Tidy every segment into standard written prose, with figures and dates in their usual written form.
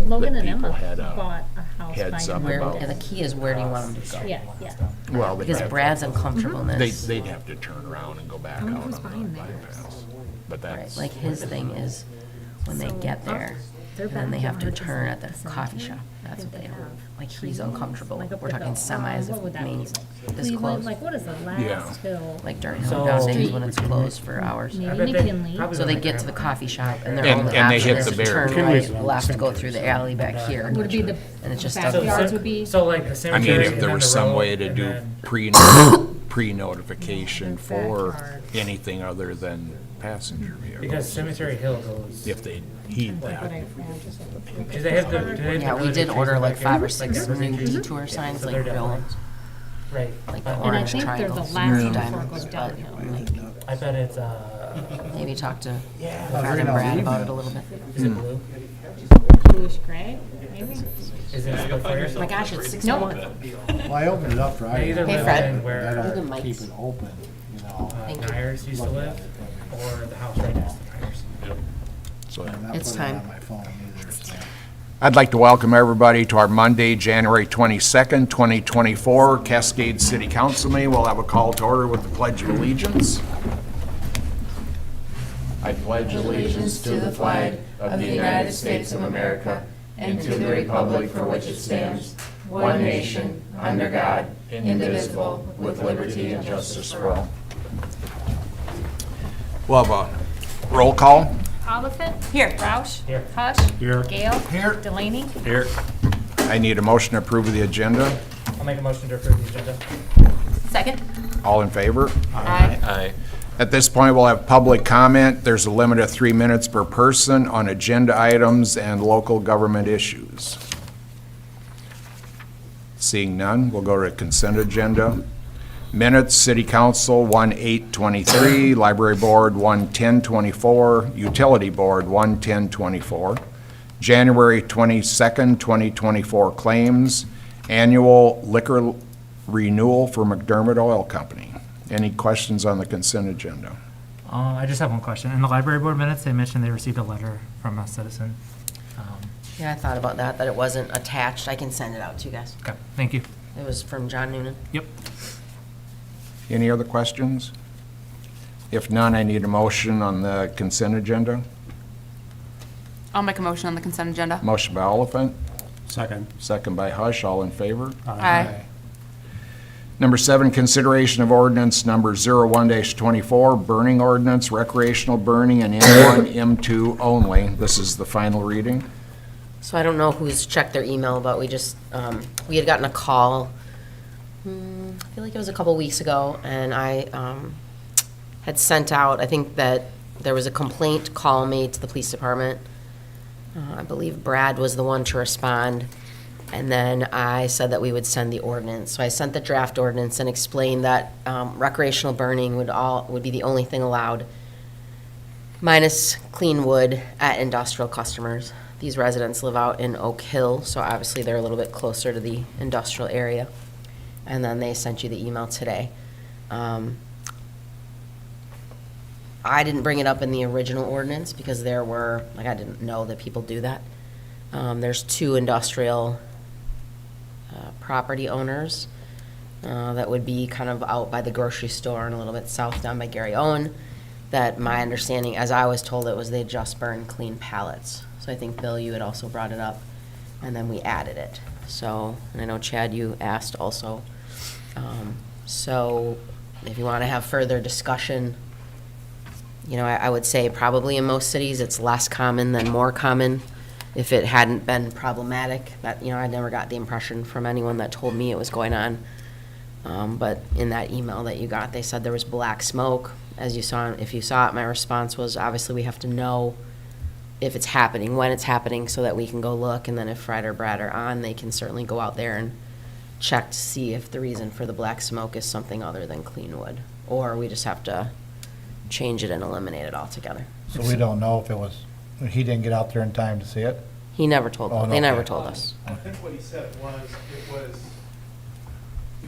Logan and people Emma had bought a house heads by up Where, about. the key is where do you want them to go? Yeah, yeah. Well, they'd Because have- Brad's uncomfortableness. They'd have to turn around and go back wonder out who's on buying the theirs. bypass. But Right, that's, like his thing is when they So, get there, their and then they have to backyard is turn like at the the coffee cemetery. shop. That's what think they they have. have Like he's trees, uncomfortable. like up We're at talking the, semis what would if that be? mains is Cleveland, closed. like what is the last hill? Like during So- lockdown days Street. when it's closed for hours. Maybe I bet they McKinley. probably So they don't get have to the a- coffee shop and their And- only and they option hit is the to barrier. turn McKinley's right, the left, go cemetery, through the so- alley back here. Would be the And it just back doesn't- yards would be. So like the I cemetery. mean, if and there then was the some road, way to and do then- pre-notification for backyard. anything other than passenger Because vehicles, Cemetery Hill goes. if they heed Like what that. Do they have the? Do they have the Yeah, we ability did to order choose like the 5 or backyard? 6 Like new everything? detour signs, So like they're real definitely- ones, Right. like the But And I orange think they're the triangles, last before it diamonds, goes but downhill. I bet it's maybe talk to yeah. Fred and Brad about it a little bit. Is it blue? Bluish gray, maybe? Is it split fire? Oh my gosh, it's Nope. 6:01. Well, I opened it up for They either Hey, live Fred. in I where the gotta keep mics. it open, you know. Thank you. Nyers used to live, or the house right next to Nyers. So I'm not It's putting it time. on my phone either, so. I'd like to welcome everybody to our Monday, January 22nd, 2024 Cascade City Council meeting. We'll have a call to order with the Pledge of Allegiance. I pledge allegiance to the flag of the United States of America and to the republic for which it stands, one nation, under God, indivisible, with liberty and justice for all. We'll have a roll call. Oliphant? Here. Roush? Here. Hush? Here. Gale? Here. Delaney? Here. I need a motion to approve the agenda. I'll make a motion to approve the agenda. Second. All in favor? Aye. At this point, we'll have public comment. There's a limit of 3 minutes per person on agenda items and local government issues. Seeing none, we'll go to consent agenda. Minutes, City Council 1/8/23, Library Board 1/10/24, Utility Board 1/10/24, January 22nd, 2024 claims, annual liquor renewal for McDermott Oil Company. Any questions on the consent agenda? I just have one question. In the library board minutes, they mentioned they received a letter from a citizen. Yeah, I thought about that it wasn't attached. I can send it out to you guys. Okay, thank you. It was from John Noonan. Yep. Any other questions? If none, I need a motion on the consent agenda. I'll make a motion on the consent agenda. Motion by Oliphant, Second. second by Hush, all in favor? Aye. Number 7, consideration of ordinance number 01-24, burning ordinance, recreational burning in M1, M2 only. This is the final reading. So I don't know who's checked their email, but we just, we had gotten a call, I feel like it was a couple weeks ago, and I had sent out, I think that there was a complaint call made to the police department. I believe Brad was the one to respond, and then I said that we would send the ordinance. So I sent the draft ordinance and explained that recreational burning would be the only thing allowed, minus clean wood at industrial customers. These residents live out in Oak Hill, so obviously they're a little bit closer to the industrial area. And then they sent you the email today. I didn't bring it up in the original ordinance because there were, like, I didn't know that people do that. There's 2 industrial property owners that would be kind of out by the grocery store and a little bit south down by Gary Owen, that my understanding, as I was told it, was they just burn clean pallets. So I think, Bill, you had also brought it up, and then we added it. So, and I know, Chad, you asked also. So if you want to have further discussion, you know, I would say probably in most cities, it's less common than more common. If it hadn't been problematic, that, you know, I never got the impression from anyone that told me it was going on. But in that email that you got, they said there was black smoke. As you saw, if you saw it, my response was, obviously we have to know if it's happening, when it's happening, so that we can go look. And then if Fred or Brad are on, they can certainly go out there and check to see if the reason for the black smoke is something other than clean wood. Or we just have to change it and eliminate it altogether. So we don't know if it was, he didn't get out there in time to see it? He never told, Oh, no, they never okay. told us. I think what he said it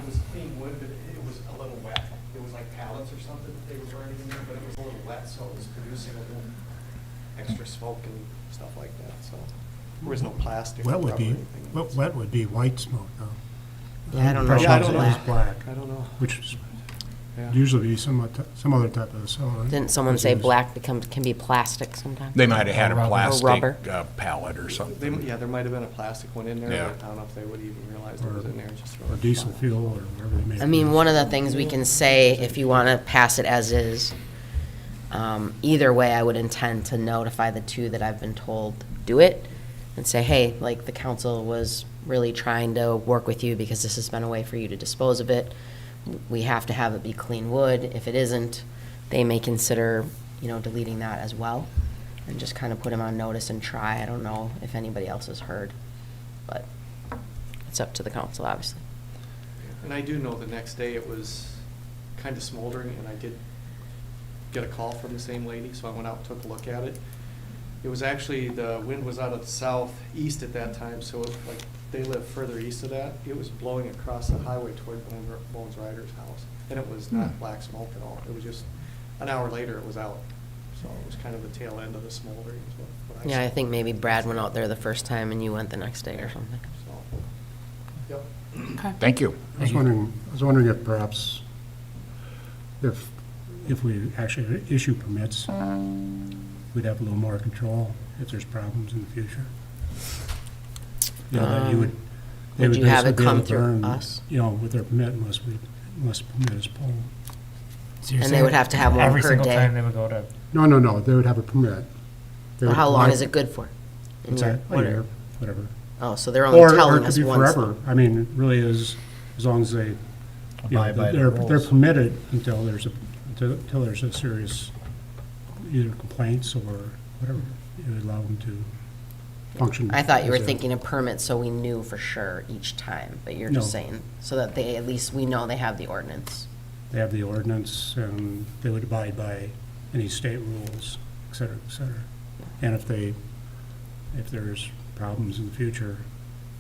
was clean wood, but it was a little wet. It was like pallets or something that they were burning in there, but it was a little wet, so it was producing a little extra smoke and stuff like that, so. There was no plastic. Wet rubber would or be, anything. wet would be white smoke, though. Yeah, I don't know Yeah, I about don't know. black. Black, I don't know. which is Yeah. usually be some other type of accelerant. Didn't someone say Which is- black can be plastic sometimes? They might have had a Or plastic rubber. pallet or They, something. yeah, there might have been a plastic one in there, Yeah. but I don't know if they would even realize it was in there, just. throw Or it diesel out. fuel, or whatever they may. I mean, one of the things we can say, if you want to pass it as is, either way, I would intend to notify the two that I've been told do it, and say, hey, like, the council was really trying to work with you because this has been a way for you to dispose of it. We have to have it be clean wood. If it isn't, they may consider, deleting that as well, and just kind of put them on notice and try. I don't know if anybody else has heard, but it's up to the council, obviously. And I do know the next day it was kind of smoldering, and I did get a call from the same lady, so I went out and took a look at it. It was actually, the wind was out of the southeast at that time, so like, they live further east of that. It was blowing across the highway toward Bones Ryder's house, and it was not black smoke at all. It was just, an hour later, it was out. So it was kind of the tail end of the smoldering is what I Yeah, I saw. think maybe Brad went out there the first time and you went the next day or something. So, yep. Thank you. I was wondering if perhaps, if we actually issue permits, we'd have a little more control if there's problems in the future. That you would. they Would you have it basically be able come to through burn, us? With their permit unless the permit is pulled. So you're And they saying would have to have one every per single day? time they would go to, No, they would have a permit. They Or would how long apply- is it good for? In What's your- that? A year, whatever. Oh, so they're only Or telling it us could be once. forever. I mean, it really is, as long as they, Abide by the they're rules. permitted until there's a serious either complaints or whatever. It would allow them to function. I thought you were as a- thinking a permit so we knew for sure each time, but you're just No. saying, so that they, at least we know they have the ordinance. They have the ordinance and they would abide by any state rules, et cetera, et cetera. And if there's problems in the future,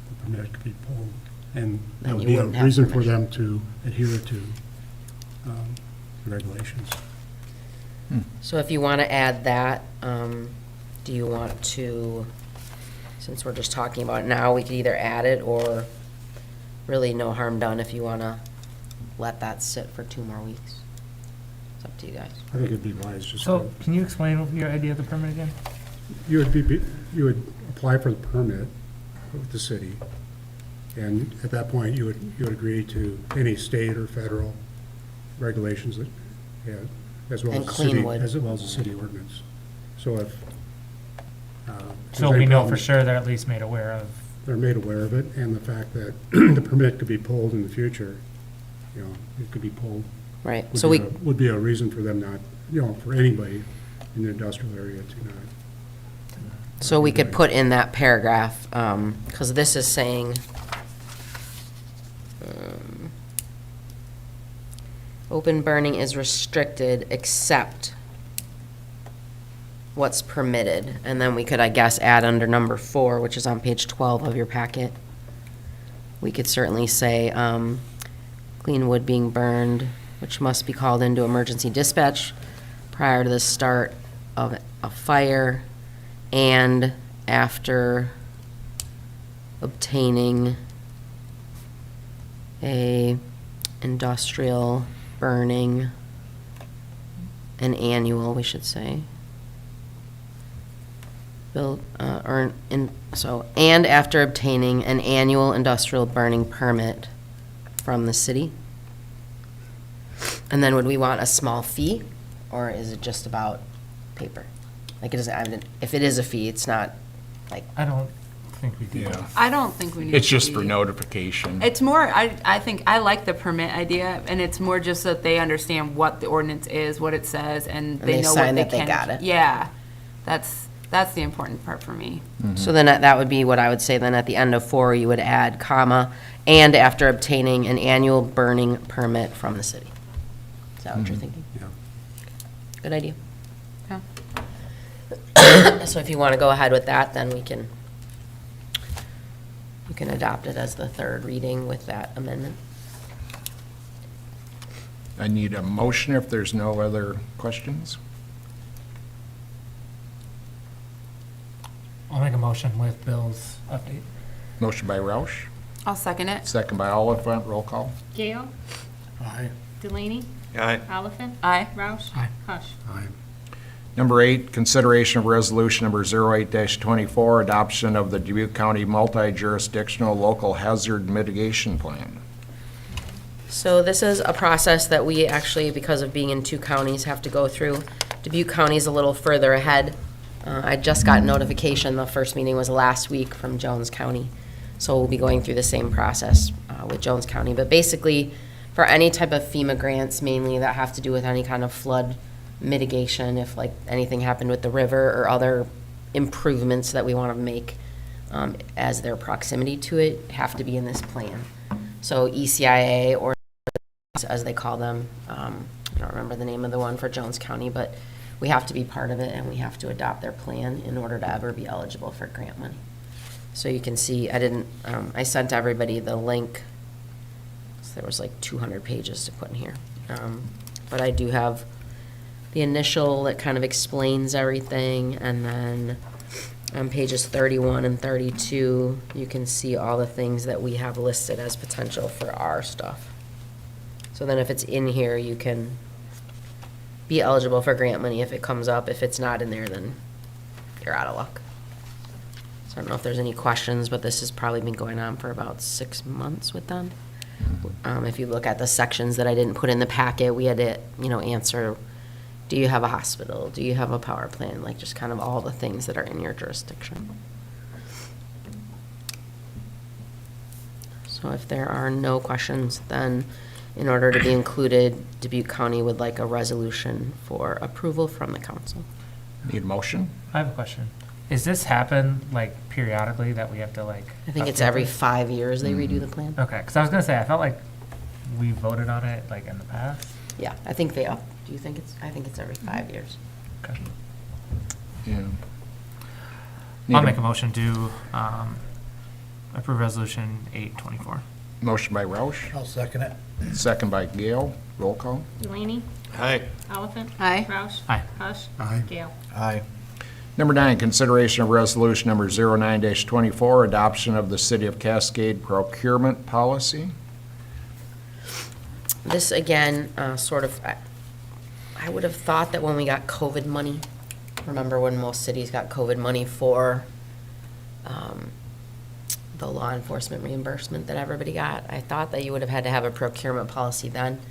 the permit could be pulled. And that Then would you be a wouldn't have reason for permission. them to adhere to the regulations. So if you want to add that, do you want to, since we're just talking about it now, we could either add it or really no harm done if you want to let that sit for 2 more weeks. It's up to you guys. I think it'd be wise just so to, can you explain your idea of the permit again? you would apply for the permit with the city. And at that point, you would agree to any state or federal regulations that, yeah, as well And as the city, Cleanwood. as well as the city ordinance. So if. So we know for sure they're at least made aware of, They're made aware of it, and the fact that the permit could be pulled in the future, it could be pulled. Right, so we, Would be a reason for them not, for anybody in the industrial area to not. so we could put in that paragraph, because this is saying, open burning is restricted except what's permitted. And then we could, I guess, add under number 4, which is on page 12 of your packet. We could certainly say, clean wood being burned, which must be called into emergency dispatch prior to the start of a fire and after obtaining a industrial burning, an annual, we should say. And after obtaining an annual industrial burning permit from the city. And then would we want a small fee, or is it just about paper? Like, it doesn't, I mean, if it is a fee, it's not, like, I don't think we do. Yeah. I don't think we need. It's to just for be- notification. It's more, I think, I like the permit idea, and it's more just that they understand what the ordinance is, what it says, and they they know sign what they that they can. got it. Yeah, that's the important part for me. so then that would be what I would say, then at the end of 4, you would add comma, and after obtaining an annual burning permit from the city. Is that what you're thinking? Yeah. Good idea. Yeah. So if you want to go ahead with that, then you can adopt it as the 3rd reading with that amendment. I need a motion if there's no other questions. I'll I'll make a motion with Bill's update. Motion by Roush, I'll second it. second by Oliphant, roll call. Gale, Aye. Delaney, Aye. Oliphant, Aye. Roush, Aye. Hush. Number 8, consideration of resolution number 08-24, adoption of the Dubuque County Multi-Jurisdictional Local Hazard Mitigation Plan. So this is a process that we actually, because of being in 2 counties, have to go through. Dubuque County's a little further ahead. I just got notification, the first meeting was last week from Jones County. So we'll be going through the same process with Jones County. But basically, for any type of FEMA grants, mainly that have to do with any kind of flood mitigation, if like anything happened with the river or other improvements that we want to make as their proximity to it, have to be in this plan. So ECIA, or as they call them, I don't remember the name of the one for Jones County, but we have to be part of it and we have to adopt their plan in order to ever be eligible for grant money. So you can see, I sent everybody the link. So there was like 200 pages to put in here. But I do have the initial that kind of explains everything, and then on pages 31 and 32, you can see all the things that we have listed as potential for our stuff. So then if it's in here, you can be eligible for grant money if it comes up. If it's not in there, then you're out of luck. So I don't know if there's any questions, but this has probably been going on for about 6 months with them. If you look at the sections that I didn't put in the packet, we had to, answer, do you have a hospital? Do you have a power plant? Like just kind of all the things that are in your jurisdiction. So if there are no questions, then in order to be included, Dubuque County would like a resolution for approval from the council. Need a motion? I have a question. Is this happen like periodically that we have to like? I think it's update every this? 5 years they redo the plan. Okay, because I was gonna say, I felt like we voted on it like in the past. Yeah, I think they up. Do you think I think it's every 5 years. Okay. Yeah. I'll make a motion to approve resolution 824. Motion by Roush, I'll second it. second by Gale, roll call. Delaney, Aye. Oliphant, Aye. Roush, Aye. Hush, Aye. Gale. Aye. Number 9, consideration of resolution number 09-24, adoption of the City of Cascade procurement policy. This again, sort of, I would have thought that when we got COVID money, remember when most cities got COVID money for the law enforcement reimbursement that everybody got, I thought that you would have had to have a procurement policy then,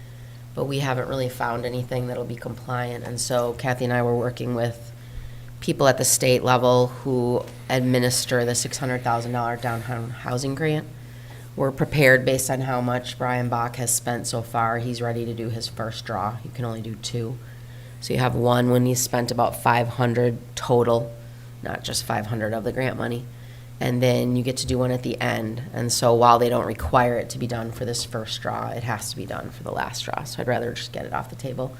but we haven't really found anything that'll be compliant. And so Kathy and I were working with people at the state level who administer the $600,000 downtown housing grant. We're prepared based on how much Brian Bach has spent so far. He's ready to do his first draw. You can only do 2. So you have one when he's spent about 500 total, not just 500 of the grant money. And then you get to do one at the end. And so while they don't require it to be done for this first draw, it has to be done for the last draw. So I'd rather just get it off the table.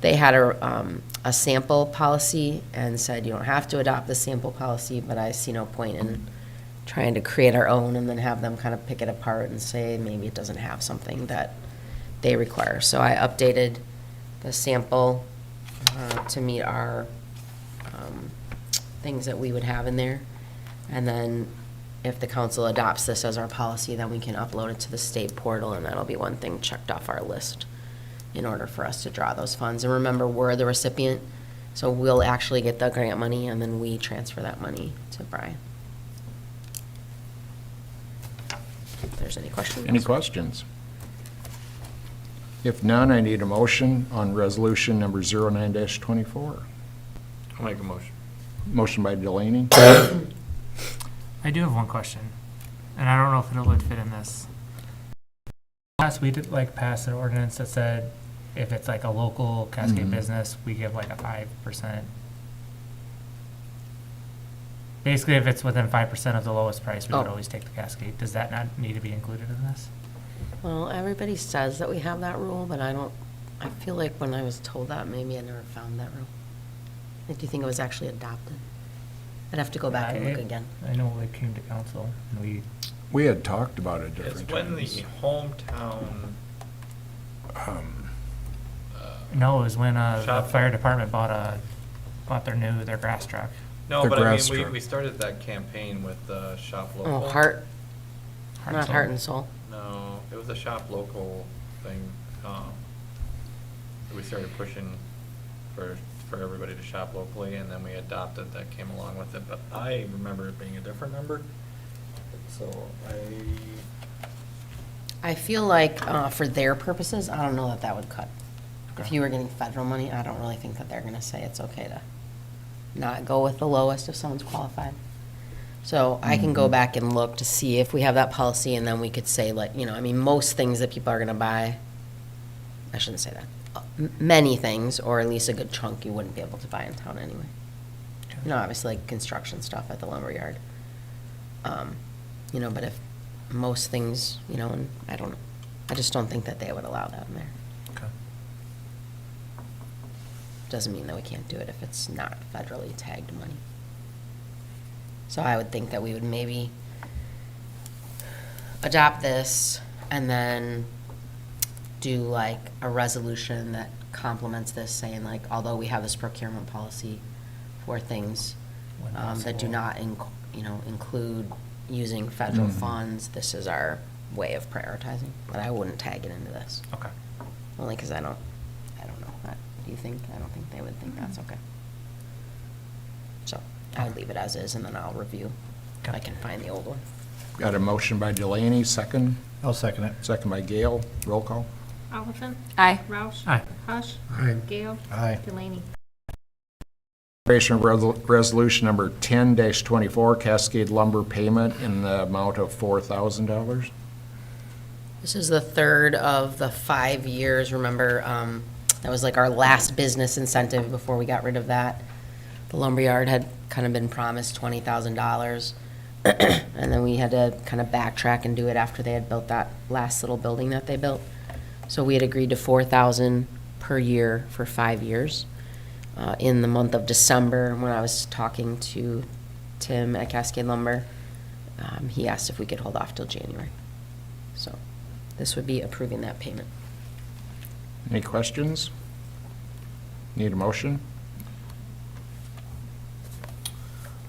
They had a sample policy and said you don't have to adopt the sample policy, but I see no point in trying to create our own and then have them kind of pick it apart and say maybe it doesn't have something that they require. So I updated the sample to meet our things that we would have in there. And then if the council adopts this as our policy, then we can upload it to the state portal, and that'll be one thing checked off our list in order for us to draw those funds. And remember, we're the recipient, so we'll actually get the grant money, and then we transfer that money to Brian. If there's any questions? Any questions? If none, I need a motion on resolution number 09-24. I'll make a motion. Motion by Delaney, I do have one question, and I don't know if it would fit in this. Last we did like pass an ordinance that said if it's like a local Cascade business, we give like a 5%. Basically, if it's within 5% of the lowest price, we would Oh. always take the Cascade. Does that not need to be included in this? Well, everybody says that we have that rule, but I feel like when I was told that, maybe I never found that rule. Do you think it was actually adopted? I'd have to go back and look again. I know it came to council, and we had talked about it It's different when the times. hometown, no, it was when the Shop. fire department bought their grass truck. No, The but I grass mean, strip. we started that campaign with Shop Local. Oh, Heart, Heart not Soul. Heart and Soul. No, it was a Shop Local thing. We started pushing for everybody to shop locally, and then we adopted that came along with it. But I remember it being a different number. So I feel like, for their purposes, I don't know that that would cut. If you were getting federal money, I don't really think that they're gonna say it's okay to not go with the lowest if someone's qualified. So I can go back and look to see if we have that policy, and then we could say, like, you know, I mean, most things that people are gonna buy, I shouldn't say that, many things, or at least a good chunk, you wouldn't be able to buy in town anyway. You know, obviously, like construction stuff at the lumberyard. You know, but if most things, you know, and I don't know, I just don't think that they would allow that in there. Okay. Doesn't mean that we can't do it if it's not federally tagged money. So I would think that we would maybe adopt this and then do like a resolution that complements this, saying like, although we have this procurement policy for things When that do possible. not, you know, include using federal funds, this is our way of prioritizing. But I wouldn't tag it into this, Okay. only because I don't know. Do you think? I don't think they would think that's okay. So I would leave it as is, and then I'll review if I Okay. can find the old one. Got a motion by Delaney, second. I'll second it. Second by Gale. Roll call. Oliphant, Aye. Roush. Aye. Hush, Aye. Gale, Aye. Delaney. Consideration of resolution number 10-24, Cascade Lumber payment in the amount of $4,000. This is the third of the 5 years. Remember, that was like our last business incentive before we got rid of that. The lumberyard had kind of been promised $20,000. And then we had to kind of backtrack and do it after they had built that last little building that they built. So we had agreed to $4,000 per year for 5 years. In the month of December, when I was talking to Tim at Cascade Lumber, he asked if we could hold off till January. So this would be approving that payment. Any questions? Need a motion?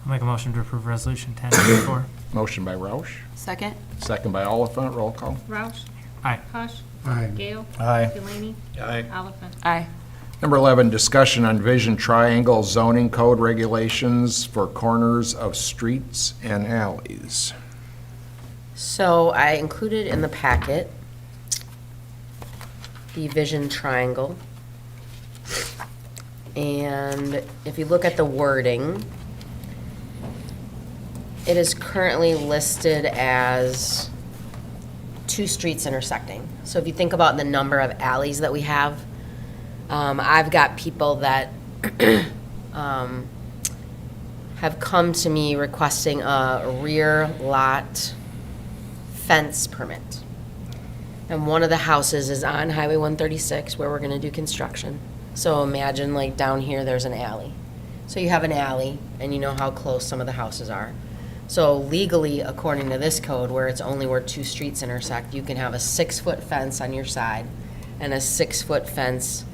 I'll make a motion to approve resolution 10-24. Motion by Roush, Second? second by Oliphant. Roll call. Roush, Aye. Hush, Aye. Gale, Aye. Delaney, I Oliphant. Aye. Number 11, discussion on Vision Triangle zoning code regulations for corners of streets and alleys. So I included in the packet the vision triangle. And if you look at the wording, it is currently listed as 2 streets intersecting. So if you think about the number of alleys that we have, I've got people that have come to me requesting a rear lot fence permit. And one of the houses is on Highway 136 where we're gonna do construction. So imagine like down here, there's an alley. So you have an alley and you know how close some of the houses are. So legally, according to this code, where it's only where 2 streets intersect, you can have a 6-foot fence on your side and a 6-foot fence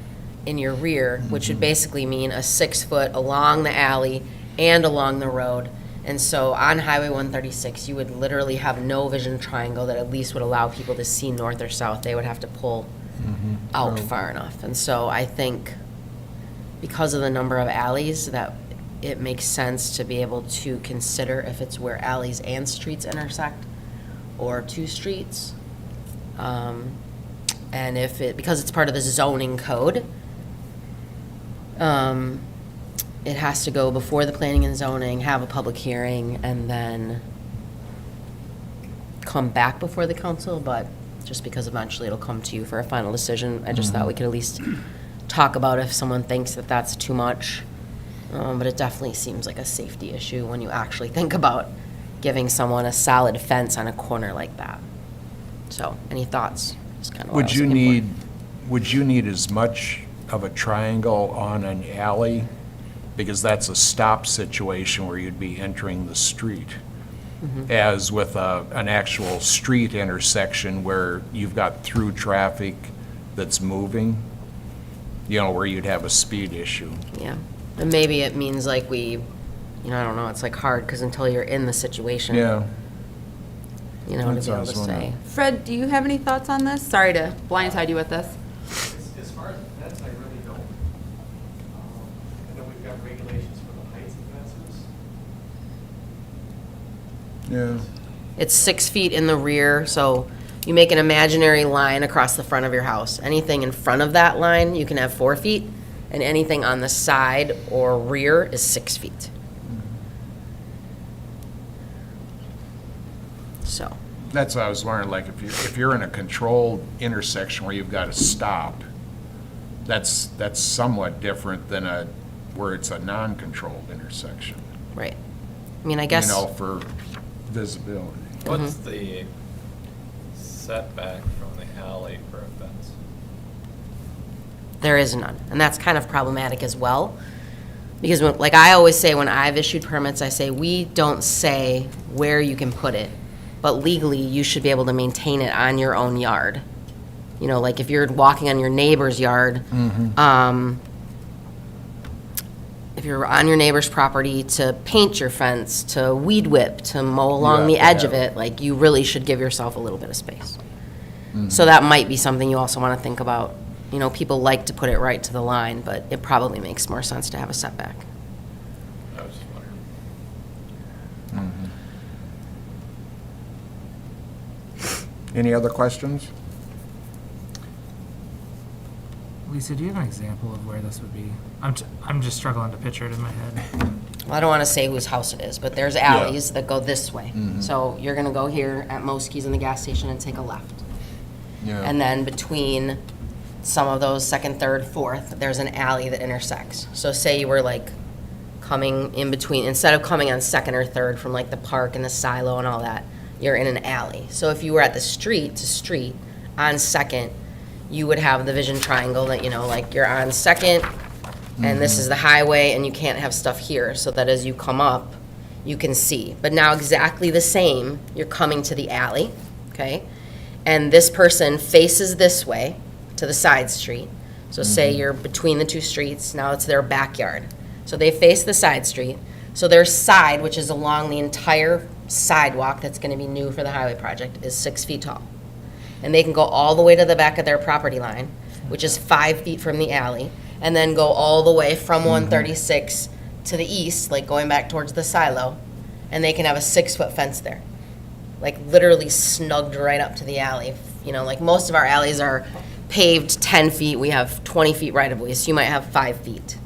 in your rear, which would basically mean a 6-foot along the alley and along the road. And so on Highway 136, you would literally have no vision triangle that at least would allow people to see north or south. They would have to pull out far enough. And so I think because of the number of alleys, that it makes sense to be able to consider if it's where alleys and streets intersect or 2 streets. And if it, because it's part of the zoning code, it has to go before the planning and zoning, have a public hearing, and then come back before the council, but just because eventually it'll come to you for a final decision, I just thought we could at least talk about if someone thinks that that's too much. But it definitely seems like a safety issue when you actually think about giving someone a solid fence on a corner like that. So, any thoughts? That's kind of what I Would was you looking for. would you need as much of a triangle on an alley? Because that's a stop situation where you'd be entering the street. As with an actual street intersection where you've got through traffic that's moving, you know, where you'd have a speed issue. Yeah, and maybe it means like we I don't know, it's like hard, because until you're in the situation, Yeah. you know, to That's be what I able was to say. wondering. Fred, do you have any thoughts on this? Sorry to blindside you with this. As far as the fence, I really don't. I know we've got regulations for the heights of fences. Yeah. It's 6 feet in the rear, so you make an imaginary line across the front of your house. Anything in front of that line, you can have 4 feet, and anything on the side or rear is 6 feet. So, That's what I was wondering, like, if you're in a controlled intersection where you've got to stop, that's somewhat different than where it's a non-controlled intersection. right. I mean, I guess. You know, for visibility. What's the setback from the alley for a fence? There is none, and that's kind of problematic as well. Because like I always say, when I've issued permits, I say, we don't say where you can put it, but legally, you should be able to maintain it on your own yard. You know, like if you're walking on your neighbor's yard, if you're on your neighbor's property to paint your fence, to weed whip, to mow along have the to edge of have it, like you really should give yourself a little bit of space. So that might be something you also want to think about. You know, people like to put it right to the line, but it probably makes more sense to have a setback. I was just wondering. Any other questions? Lisa, do you have an example of where this would be? I'm just struggling to picture it in my head. Well, I don't want to say whose house it is, but there's alleys that go this way. So you're going to go here at Moski's in the gas station and take a left. Yeah. And then between some of those second, third, fourth, there's an alley that intersects. So say you were like coming in between, instead of coming on second or third from like the park and the silo and all that, you're in an alley. So if you were at the street to street on Second, you would have the vision triangle that, you know, like you're on Second and this is the highway and you can't have stuff here, so that as you come up, you can see. But now exactly the same, you're coming to the alley, okay? And this person faces this way to the side street. So say you're between the two streets, now it's their backyard. So they face the side street. So their side, which is along the entire sidewalk that's gonna be new for the highway project, is 6 feet tall. And they can go all the way to the back of their property line, which is 5 feet from the alley, and then go all the way from 136 to the east, like going back towards the silo, and they can have a 6-foot fence there. Like literally snugged right up to the alley. You know, like most of our alleys are paved 10 feet, we have 20 feet right of way, so you might have 5 feet.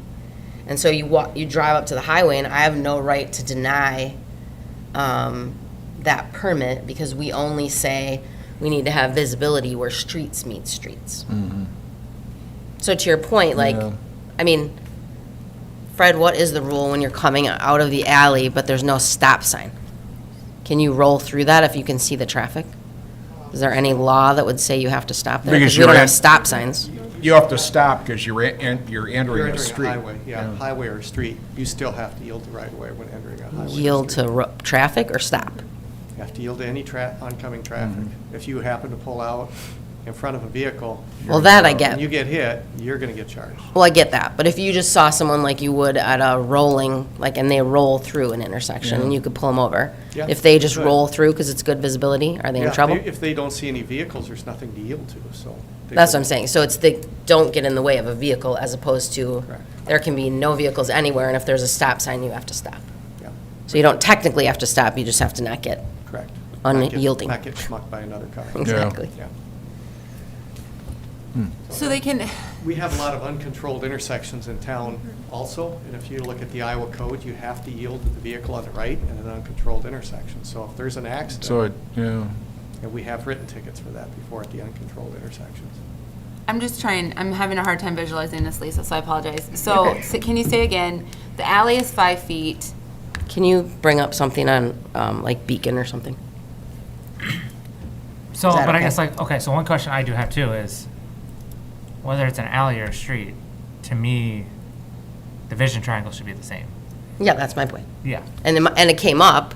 And so you drive up to the highway, and I have no right to deny that permit, because we only say we need to have visibility where streets meet streets. So to your point, like, Yeah. I mean, Fred, what is the rule when you're coming out of the alley, but there's no stop sign? Can you roll through that if you can see the traffic? Is there any law that would say you have to stop there? Because Because we don't you're have in- stop signs. You have to stop because you're entering You're a entering a street. highway, yeah, highway or street. You still have to yield the right of way when entering a highway. or Yield street. to traffic or stop? You have to yield to any oncoming traffic. If you happen to pull out in front of a vehicle. Well, that I and get. you get hit, you're gonna get charged. Well, I get that, but if you just saw someone like you would at a rolling, like, and they roll through an intersection, and you could pull them over. Yeah, If they just good. roll through because it's good visibility, are they in Yeah, trouble? If they don't see any vehicles, there's nothing to yield to, so. they That's what would- I'm saying. So it's the, don't get in the way of a vehicle, as opposed to, Correct. there can be no vehicles anywhere, and if there's a stop sign, you have to stop. Yeah, So you don't technically have to stop, you just have to not get, correct. Unyielding. Not get schmucked by another car. exactly. Yeah. So they can, We have a lot of uncontrolled intersections in town also, and if you look at the Iowa code, you have to yield to the vehicle on the right in an uncontrolled intersection. So if there's an So, accident, yeah. and we have written tickets for that before at the uncontrolled intersections. I'm just trying, I'm having a hard time visualizing this, Lisa, so I apologize. So, Okay. can you say again, the alley is 5 feet, Can you bring up something on, like Beacon or something? So, Is that but I okay? guess like, okay, so one question I do have too is, whether it's an alley or a street, to me, the vision triangle should be the same. Yeah, that's my point. Yeah. And it came up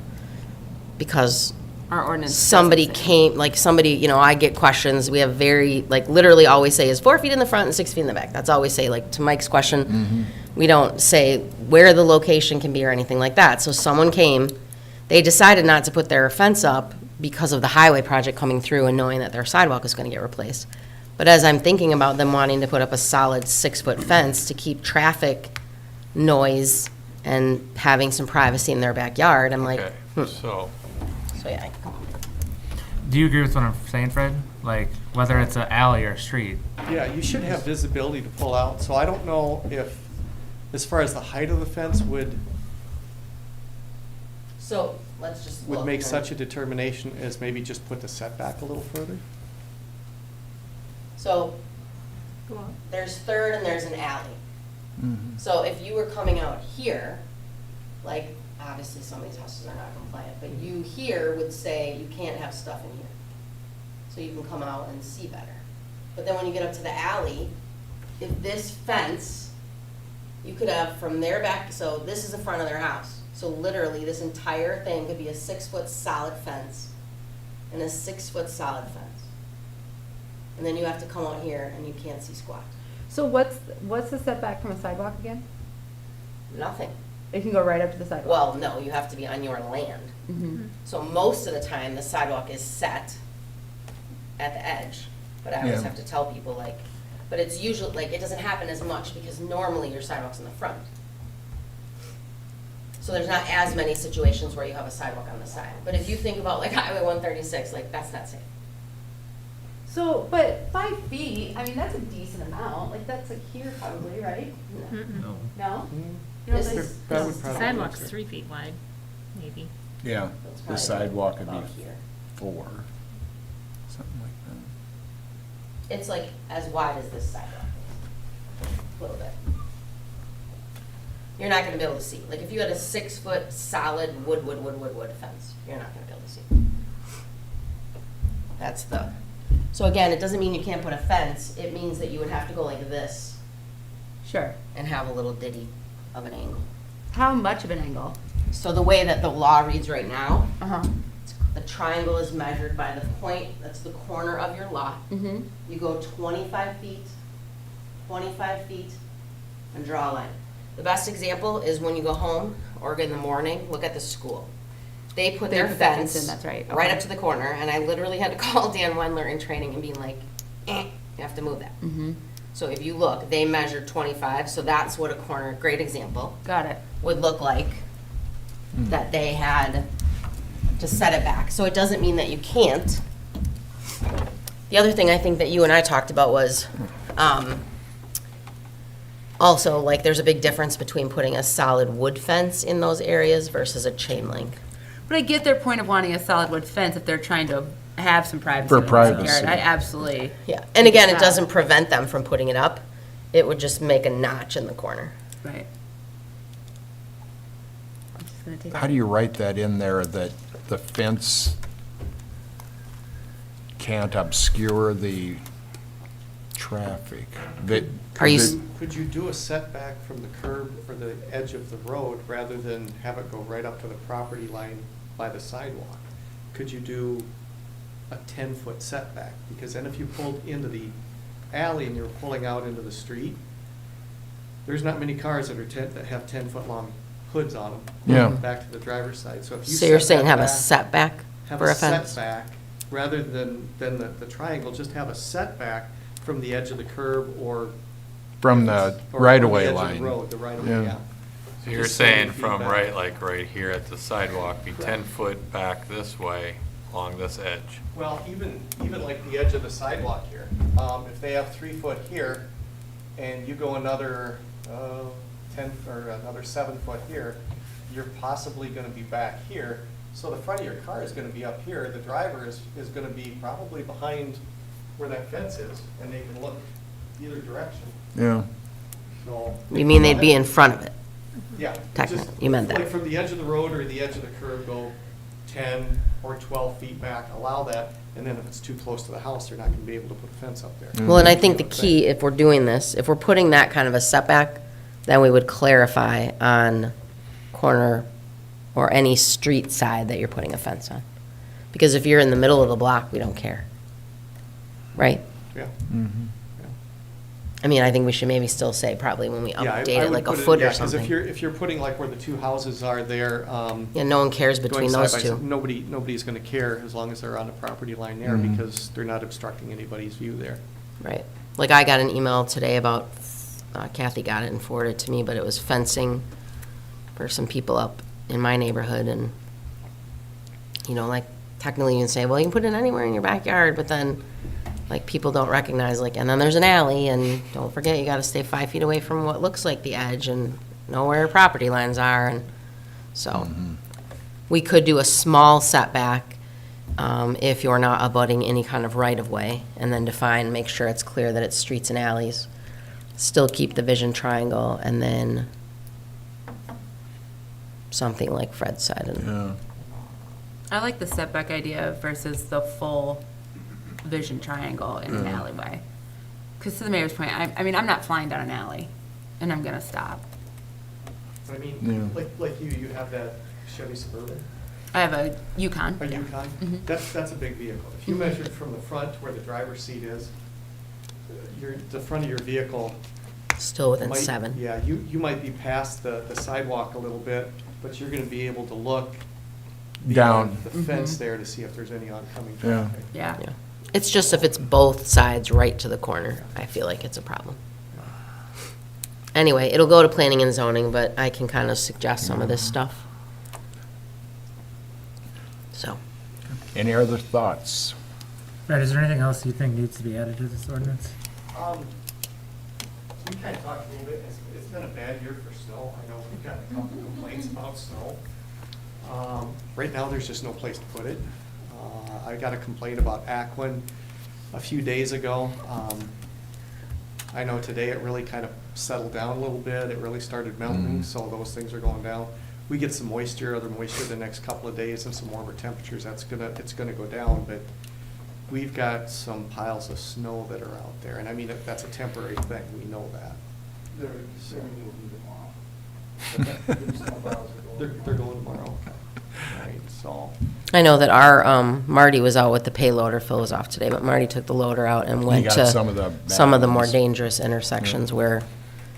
because our ordinance. says somebody the same. came, like somebody, you know, I get questions, we have very, like, literally always say is 4 feet in the front and 6 feet in the back. That's always say, like, to Mike's question, We don't say where the location can be or anything like that. So someone came, they decided not to put their fence up because of the highway project coming through and knowing that their sidewalk is gonna get replaced. But as I'm thinking about them wanting to put up a solid 6-foot fence to keep traffic, noise, and having some privacy in their backyard, I'm like, Okay, so, so yeah. Do you agree with what I'm saying, Fred? Like, whether it's an alley or a street? Yeah, you should have visibility to pull out, so I don't know if, as far as the height of the fence So, let's just look. would make such a determination as maybe just put the setback a little further? So, there's Third and there's an alley. So if you were coming out here, like, obviously some of these houses are not compliant, but you here would say you can't have stuff in here. So you can come out and see better. But then when you get up to the alley, if this fence, you could have from their back, so this is the front of their house. So literally, this entire thing could be a 6-foot solid fence and a 6-foot solid fence. And then you have to come out here and you can't see squat. So what's the setback from a sidewalk again? Nothing. It can go right up to the sidewalk. Well, no, you have to be on your land. Mhm. So most of the time, the sidewalk is set at the edge. But I always Yeah. have to tell people, like, but it's usually, like, it doesn't happen as much because normally your sidewalk's in the front. So there's not as many situations where you have a sidewalk on the side. But if you think about like Highway 136, like, that's not safe. So, but 5 feet, I mean, that's a decent amount. Like, that's like here probably, right? no. No? This That is, would probably Sidewalk's work. 3 feet wide, maybe. Yeah, it's the probably sidewalk would about be here. 4, something like that. It's like as wide as this sidewalk is, a little bit. You're not gonna be able to see. Like, if you had a 6-foot solid wood fence, you're not gonna be able to see. That's the, so again, it doesn't mean you can't put a fence, it means that you would have to go like this Sure. and have a little ditty of an angle. How much of an angle? So the way that the law reads right now, Uh-huh. the triangle is measured by the point, that's the corner of your lot. Mm-hmm. You go 25 feet, and draw a line. The best example is when you go home or in the morning, look at the school. They put They their put that fence fence in, that's right, right okay. up to the corner, and I literally had to call Dan Wendler in training and being like, you have to move that. Mm-hmm. So if you look, they measured 25, so that's what a corner, great example, Got it. would look like that they had to set it back. So it doesn't mean that you can't. The other thing I think that you and I talked about was, also, like, there's a big difference between putting a solid wood fence in those areas versus a chain link. But I get their point of wanting a solid wood fence if they're trying to have some privacy. For in the backyard. privacy. I absolutely. Yeah, and again, it Yeah. doesn't prevent them from putting it up. It would just make a notch in the corner. Right. I'm just gonna take How do you write that in there, that the fence can't obscure the traffic? Are you s- Could you do a setback from the curb or the edge of the road rather than have it go right up to the property line by the sidewalk? Could you do a 10-foot setback? Because then if you pulled into the alley and you're pulling out into the street, there's not many cars that have 10-foot long hoods on them. Yeah. Back to the driver's side, so if you. So you're set saying that have a back- setback have for a fence? setback, rather than the triangle, just have a setback from the edge of the curb or. From the or right-of-way the edge of line. the road, the right-of-way, Yeah. yeah. So you're Just 70 saying feet from back. right, like right here at the sidewalk, be Correct. 10 foot back this way along this edge? Well, even like the edge of the sidewalk here, if they have 3 foot here, and you go another 10, or another 7 foot here, you're possibly gonna be back here. So the front of your car is gonna be up here, the driver is gonna be probably behind where that fence is, and they can look either direction, Yeah, so. You mean they'd be in front of it? Yeah. Technically, just you meant that. Like from the edge of the road or the edge of the curb, go 10 or 12 feet back, allow that, and then if it's too close to the house, they're not gonna be able to put a fence up there. Well, and I think the key, if we're doing this, if we're putting that kind of a setback, then we would clarify on corner or any street side that you're putting a fence on. Because if you're in the middle of the block, we don't care. Right? Yeah. I mean, I think we should maybe still say probably when we Yeah, I update it, would like a put it- foot yeah, or 'cause something. if you're putting like where the two houses are there, Yeah, no one cares between going side those by two. side, nobody's gonna care as long as they're on the property line there, Mhm. because they're not obstructing anybody's view there. Right. Like I got an email today about, Kathy got it and forwarded it to me, but it was fencing for some people up in my neighborhood and, you know, like technically you can say, well, you can put it anywhere in your backyard, but then like people don't recognize like, and then there's an alley and don't forget you gotta stay 5 feet away from what looks like the edge and know where property lines are and so. We could do a small setback if you're not abutting any kind of right-of-way, and then define, make sure it's clear that it's streets and alleys. Still keep the vision triangle, and then something like Fred said. And Yeah. I like the setback idea versus the full vision triangle in an alleyway. Because to the mayor's point, I mean, I'm not flying down an alley, and I'm gonna stop. I mean, Yeah. like you have that Chevy Suburban, I have a Yukon. a yeah. Yukon, Mhm. that's a big vehicle. If you Mhm. measured from the front where the driver's seat is, the front of your vehicle. still within might- 7. Yeah, you might be past the sidewalk a little bit, but you're gonna be able to look Down. beyond the fence Mhm. there to see if there's any oncoming Yeah. traffic. Yeah. Yeah. It's just if it's both sides right to the corner, I feel like it's a problem. Anyway, it'll go to planning and zoning, but I can kind of suggest some of this stuff. So, Any other thoughts? Brad, is there anything else you think needs to be added to this ordinance? We kind of talked a little bit, it's been a bad year for snow, I know we've got a couple complaints about snow. Right now, there's just no place to put it. I got a complaint about Aquin a few days ago. I know today it really kind of settled down a little bit, it really started melting, Mhm. so those things are going down. We get some moisture, other moisture the next couple of days and some warmer temperatures, it's gonna go down, but we've got some piles of snow that are out there, and I mean, that's a temporary thing, we know that. They're going tomorrow, right, so. I know that our, Marty was out with the payloader, Phil was off today, but Marty took the loader out and went got to some of the some of the more bad ones. dangerous intersections where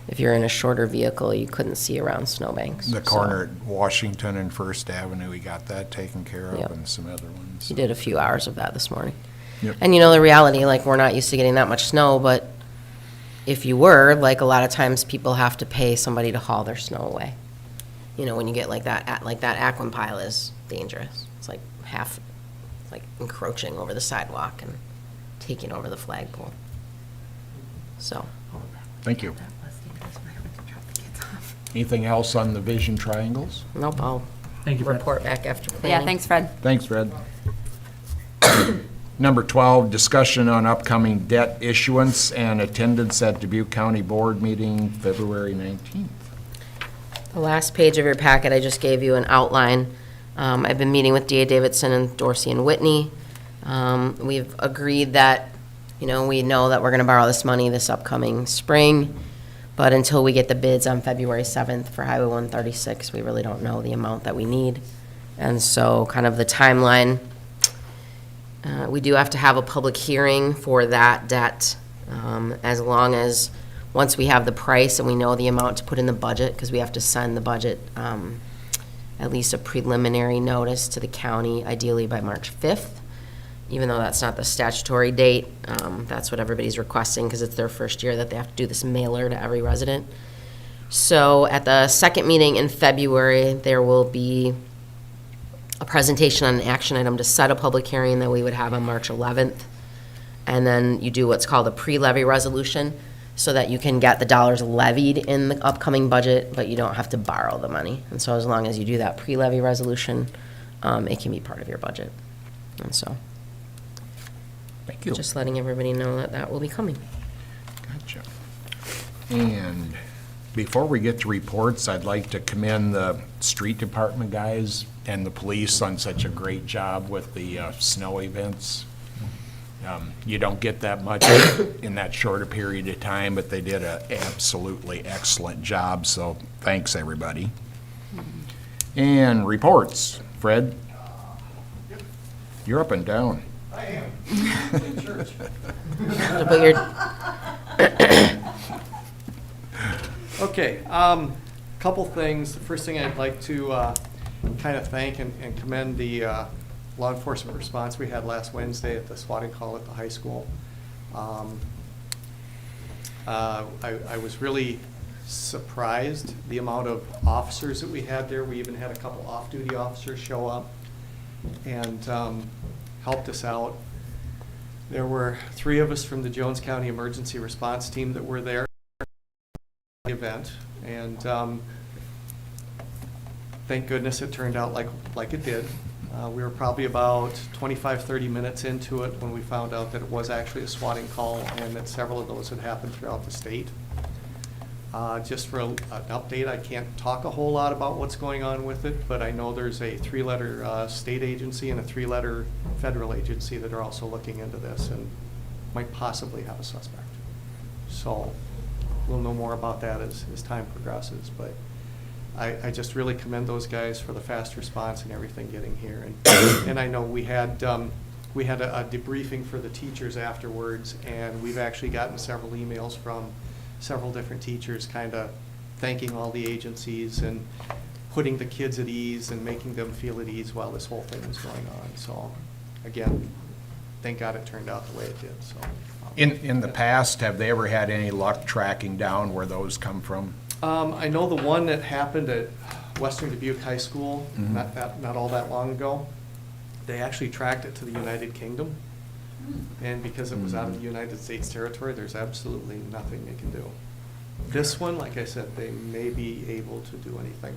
if you're in a shorter vehicle, you couldn't see around snowbanks. The So, corner at Washington and First Avenue, we got that taken care of, Yep. and some other ones. He did a few hours of that this morning. Yep. And you know, the reality, like, we're not used to getting that much snow, but if you were, like, a lot of times people have to pay somebody to haul their snow away. You know, when you get like that Aquin pile is dangerous. It's like like encroaching over the sidewalk and taking over the flagpole. So, Thank you. Anything else on the vision triangles? nope, I'll Thank you, Brad. report back after Yeah, planning. thanks, Fred. Thanks, Fred. Number 12, discussion on upcoming debt issuance and attendance at Dubuque County Board meeting, February 19th. The last page of your packet, I just gave you an outline. I've been meeting with D.A. Davidson and Dorsey and Whitney. We've agreed that, you know, we know that we're going to borrow this money this upcoming spring, but until we get the bids on February 7th for Highway 136, we really don't know the amount that we need. And so kind of the timeline, we do have to have a public hearing for that debt, as long as, once we have the price and we know the amount to put in the budget, because we have to send the budget, at least a preliminary notice to the county, ideally by March 5th, even though that's not the statutory date. That's what everybody's requesting, because it's their first year that they have to do this mailer to every resident. So at the second meeting in February, there will be a presentation on an action item to set a public hearing that we would have on March 11th. And then you do what's called a pre-levy resolution, so that you can get the dollars levied in the upcoming budget, but you don't have to borrow the money. And so as long as you do that pre-levy resolution, it can be part of your budget. And so, Thank you. just letting everybody know that that will be coming. Gotcha. And before we get to reports, I'd like to commend the street department guys and the police on such a great job with the snow events. You don't get that much in that shorter period of time, but they did an absolutely excellent job, so thanks, everybody. And reports. Fred? You're up and down. I am, in church. To put your, Okay, couple things. The first thing I'd like to kind of thank and commend the law enforcement response we had last Wednesday at the swatting call at the high school. I was really surprised the amount of officers that we had there. We even had a couple off-duty officers show up and helped us out. There were 3 of us from the Jones County Emergency Response Team that were there at the event, and thank goodness it turned out like it did. We were probably about 25-30 minutes into it when we found out that it was actually a swatting call and that several of those had happened throughout the state. Just for an update, I can't talk a whole lot about what's going on with it, but I know there's a 3-letter state agency and a 3-letter federal agency that are also looking into this and might possibly have a suspect. So we'll know more about that as time progresses, but I just really commend those guys for the fast response and everything getting here. And I know we had a debriefing for the teachers afterwards, and we've actually gotten several emails from several different teachers kind of thanking all the agencies and putting the kids at ease and making them feel at ease while this whole thing was going on. So again, thank God it turned out the way it did. So In the past, have they ever had any luck tracking down where those come from? I know the one that happened at Western Dubuque High School, not all that long ago, they actually tracked it to the United Kingdom. And because it was out of the United States territory, there's absolutely nothing they can do. This one, like I said, they may be able to do anything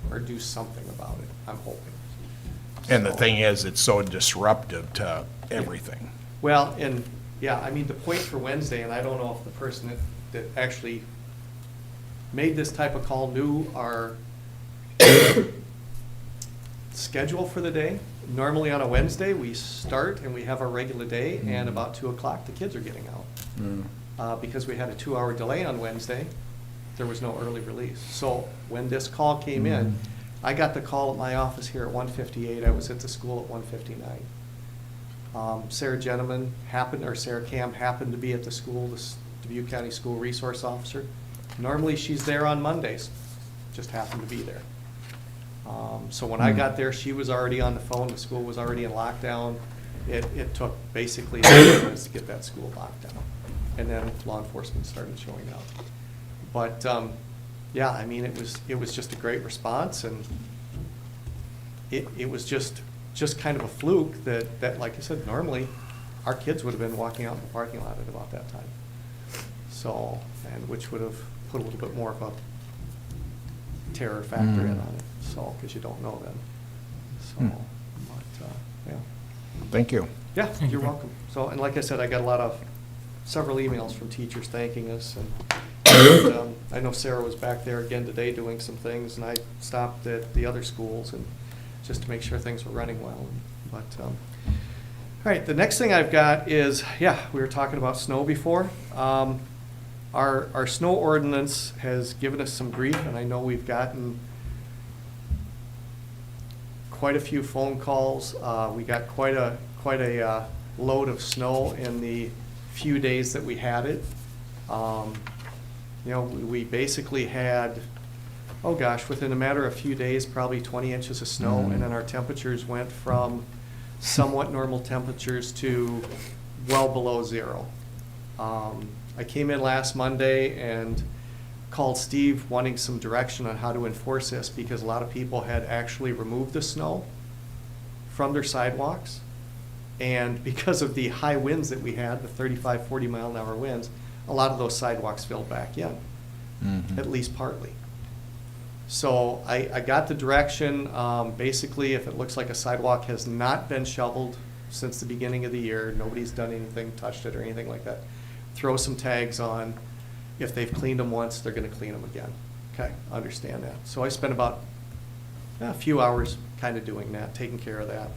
or do something about it, I'm hoping. And the So- thing is, it's so disruptive to everything. Well, and, yeah, I mean, the point for Wednesday, and I don't know if the person that actually made this type of call knew our schedule for the day. Normally on a Wednesday, we start and we have our regular day, and about 2 o'clock, the kids are getting out. Because we had a 2-hour delay on Wednesday, there was no early release. So when this call came in, I got the call at my office here at 1:58. I was at the school at 1:59. Sarah Cam happened to be at the school, the Dubuque County School Resource Officer. Normally, she's there on Mondays, just happened to be there. So when I got there, she was already on the phone, the school was already in lockdown. It took basically 10 minutes to get that school locked down. And then law enforcement started showing up. But, yeah, I mean, it was just a great response, and it was just kind of a fluke that, like I said, normally, our kids would have been walking out in the parking lot at about that time. So, and which would have put a little bit more of a terror factor in on it, so, because you don't know then. So, but, yeah. Thank you. Yeah, you're welcome. So, and like I said, I got several emails from teachers thanking us, and I know Sarah was back there again today doing some things, and I stopped at the other schools and just to make sure things were running well. But, all right, the next thing I've got is, yeah, we were talking about snow before. Our snow ordinance has given us some grief, and I know we've gotten quite a few phone calls. We got quite a load of snow in the few days that we had it. You know, we basically had, oh gosh, within a matter of a few days, probably 20 inches of snow, and then our temperatures went from somewhat normal temperatures to well below 0. I came in last Monday and called Steve wanting some direction on how to enforce this, because a lot of people had actually removed the snow from their sidewalks. And because of the high winds that we had, the 35, 40 mile an hour winds, a lot of those sidewalks filled back in, at least partly. So I got the direction, basically if it looks like a sidewalk has not been shoveled since the beginning of the year, nobody's done anything, touched it or anything like that, throw some tags on. If they've cleaned them once, they're gonna clean them again. Okay, understand that. So I spent about a few hours kind of doing that, taking care of that.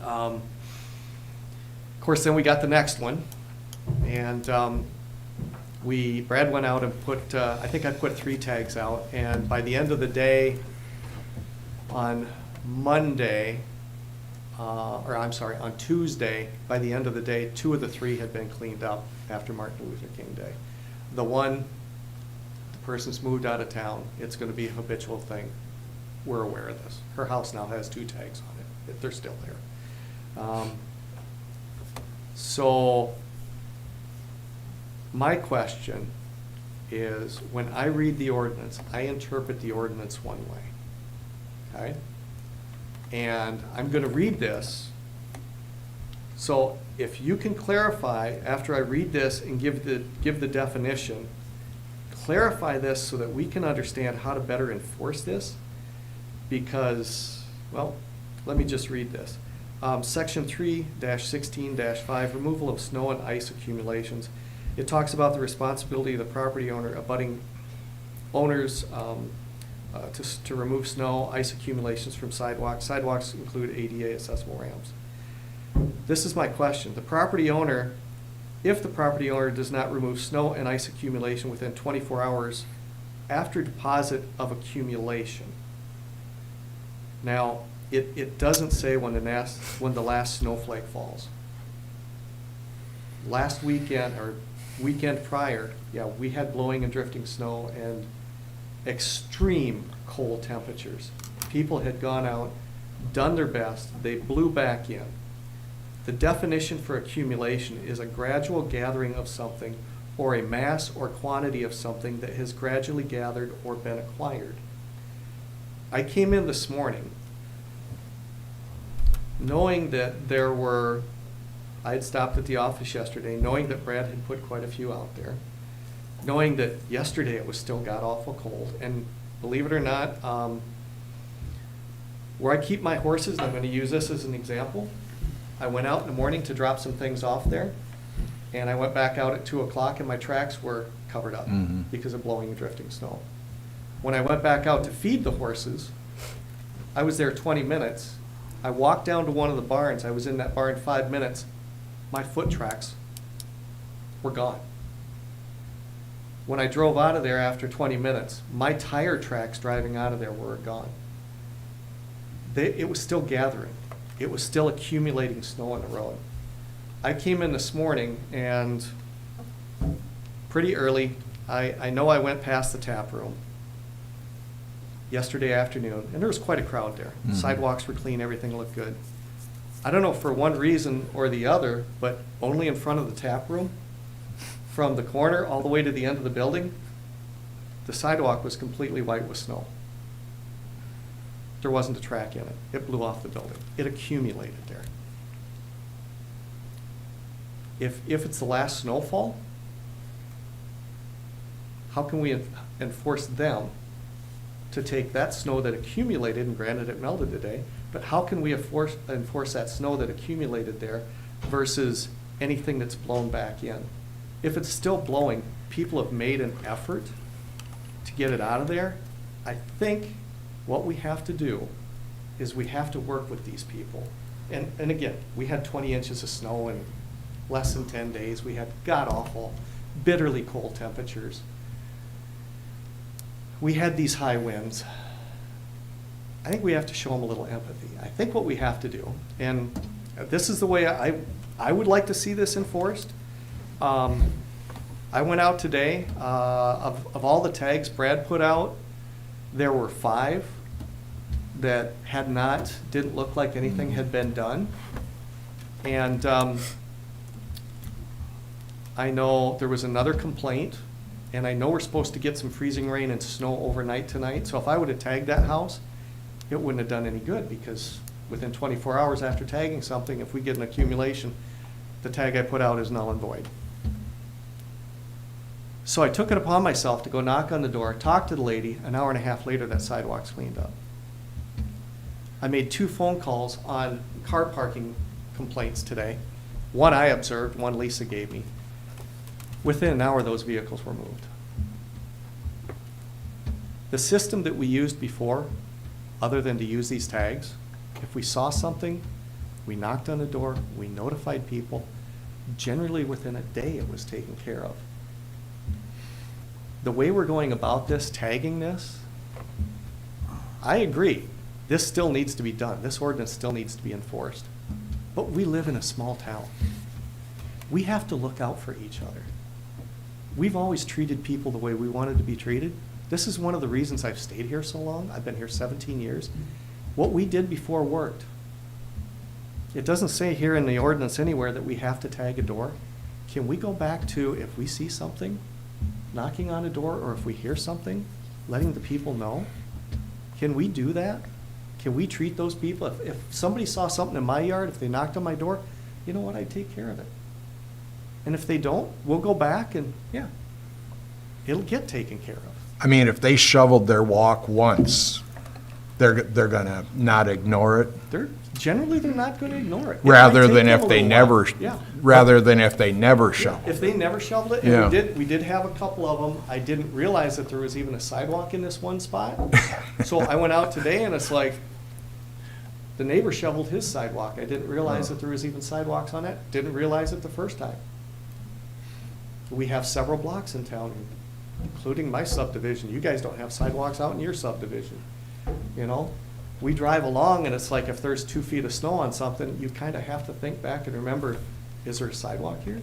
Of course, then we got the next one, and Brad went out and put, I think I put 3 tags out, and by the end of the day on Monday, on Tuesday, by the end of the day, 2 of the 3 had been cleaned up after Martin Luther King Day. The one the person's moved out of town, it's gonna be a habitual thing. We're aware of this. Her house now has 2 tags on it. They're still there. So, my question is, when I read the ordinance, I interpret the ordinance one way, okay? And I'm gonna read this, so if you can clarify, after I read this and give the definition, clarify this so that we can understand how to better enforce this, because, well, let me just read this. Section 3-16-5, removal of snow and ice accumulations. It talks about the responsibility of the property owner, abutting owners to remove snow, ice accumulations from sidewalks. Sidewalks include ADA accessible ramps. This is my question. The property owner, if the property owner does not remove snow and ice accumulation within 24 hours after deposit of accumulation. Now, it doesn't say when the last snowflake falls. Last weekend, or weekend prior, yeah, we had blowing and drifting snow and extreme cold temperatures. People had gone out, done their best, they blew back in. The definition for accumulation is a gradual gathering of something or a mass or quantity of something that has gradually gathered or been acquired. I came in this morning knowing that I had stopped at the office yesterday, knowing that Brad had put quite a few out there, knowing that yesterday it was still god-awful cold, and believe it or not, where I keep my horses, and I'm going to use this as an example, I went out in the morning to drop some things off there, and I went back out at 2 o'clock, and my tracks were covered up because of blowing and drifting snow. When I went back out to feed the horses, I was there 20 minutes. I walked down to one of the barns. I was in that barn 5 minutes. My foot tracks were gone. When I drove out of there after 20 minutes, my tire tracks driving out of there were gone. It was still gathering. It was still accumulating snow on the road. I came in this morning and pretty early, I know I went past the tap room yesterday afternoon, and there was quite a crowd there. Sidewalks were clean, everything looked good. I don't know for one reason or the other, but only in front of the tap room, from the corner all the way to the end of the building, the sidewalk was completely white with snow. There wasn't a track in it. It blew off the building. It accumulated there. If it's the last snowfall, how can we enforce them to take that snow that accumulated, and granted it melted today, but how can we enforce that snow that accumulated there versus anything that's blown back in? If it's still blowing, people have made an effort to get it out of there. I think what we have to do is we have to work with these people. And again, we had 20 inches of snow in less than 10 days. We had god-awful, bitterly cold temperatures. We had these high winds. I think we have to show them a little empathy. I think what we have to do, and this is the way I would like to see this enforced. I went out today, of all the tags Brad put out, there were 5 that didn't look like anything had been done. And I know there was another complaint, and I know we're supposed to get some freezing rain and snow overnight tonight, so if I would have tagged that house, it wouldn't have done any good, because within 24 hours after tagging something, if we get an accumulation, the tag I put out is null and void. So I took it upon myself to go knock on the door, talk to the lady. An hour and a half later, that sidewalk's cleaned up. I made 2 phone calls on car parking complaints today. One I observed, one Lisa gave me. Within an hour, those vehicles were moved. The system that we used before, other than to use these tags, if we saw something, we knocked on the door, we notified people. Generally, within a day, it was taken care of. The way we're going about this, tagging this, I agree. This still needs to be done. This ordinance still needs to be enforced. But we live in a small town. We have to look out for each other. we've always treated people the way we wanted to be treated. This is one of the reasons I've stayed here so long. I've been here 17 years. What we did before worked. It doesn't say here in the ordinance anywhere that we have to tag a door. Can we go back to, if we see something, knocking on a door, or if we hear something, letting the people know? Can we do that? Can we treat those people? If somebody saw something in my yard, if they knocked on my door, you know what, I'd take care of it. And if they don't, we'll go back and, yeah, it'll get taken care of. I mean, if they shoveled their walk once, they're gonna not ignore it, Generally, they're not gonna ignore it. It rather might take than them if a they little never, while. Yeah. rather than if they never shovel. If they never shoveled it, Yeah. and we did have a couple of them, I didn't realize that there was even a sidewalk in this one spot. So I went out today and it's like, the neighbor shoveled his sidewalk. I didn't realize that there was even sidewalks on it. Didn't realize it the first time. We have several blocks in town, including my subdivision. You guys don't have sidewalks out in your subdivision, you know? We drive along and it's like if there's 2 feet of snow on something, you kind of have to think back and remember, is there a sidewalk here?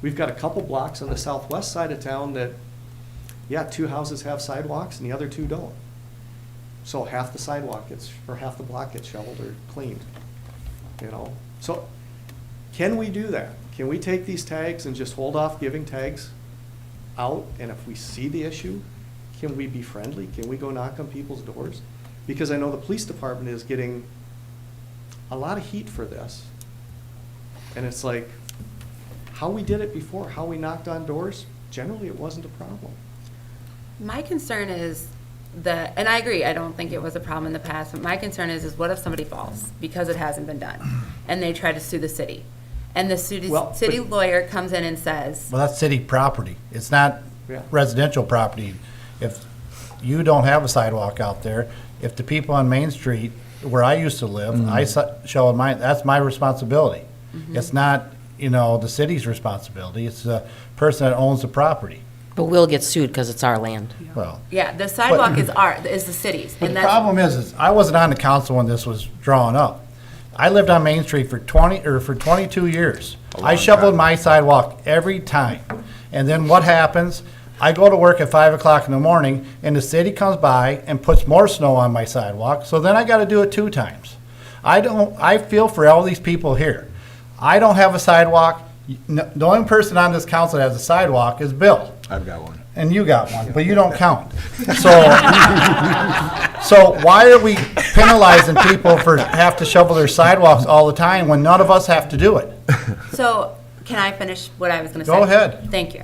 We've got a couple blocks on the southwest side of town that, yeah, 2 houses have sidewalks and the other 2 don't. So half the sidewalk gets, or half the block gets shoveled or cleaned, you know? So can we do that? Can we take these tags and just hold off giving tags out? And if we see the issue, can we be friendly? Can we go knock on people's doors? Because I know the police department is getting a lot of heat for this. And it's like, how we did it before, how we knocked on doors, generally it wasn't a problem. My concern is that, and I agree, I don't think it was a problem in the past, but my concern is what if somebody falls because it hasn't been done? And they try to sue the city. And the city Well, city but- lawyer comes in and says, Well, that's city property. It's not Yeah. residential property. If you don't have a sidewalk out there, if the people on Main Street, where I used to live, I show mine, that's my responsibility. It's not, the city's responsibility. It's the person that owns the property. But we'll get sued because it's our land. Well, yeah, the sidewalk is the city's. but And the that's, problem is I wasn't on the council when this was drawn up. I lived on Main Street for 22 years. I shoveled my sidewalk every time. And then what happens? I go to work at 5 o'clock in the morning, and the city comes by and puts more snow on my sidewalk, so then I gotta do it 2 times. I feel for all these people here. I don't have a sidewalk. The only person on this council that has a sidewalk is Bill. I've got one. And you got one, but you don't count. So why are we penalizing people for have to shovel their sidewalks all the time when none of us have to do it? so, can I finish what I was gonna say? Go ahead. Thank you.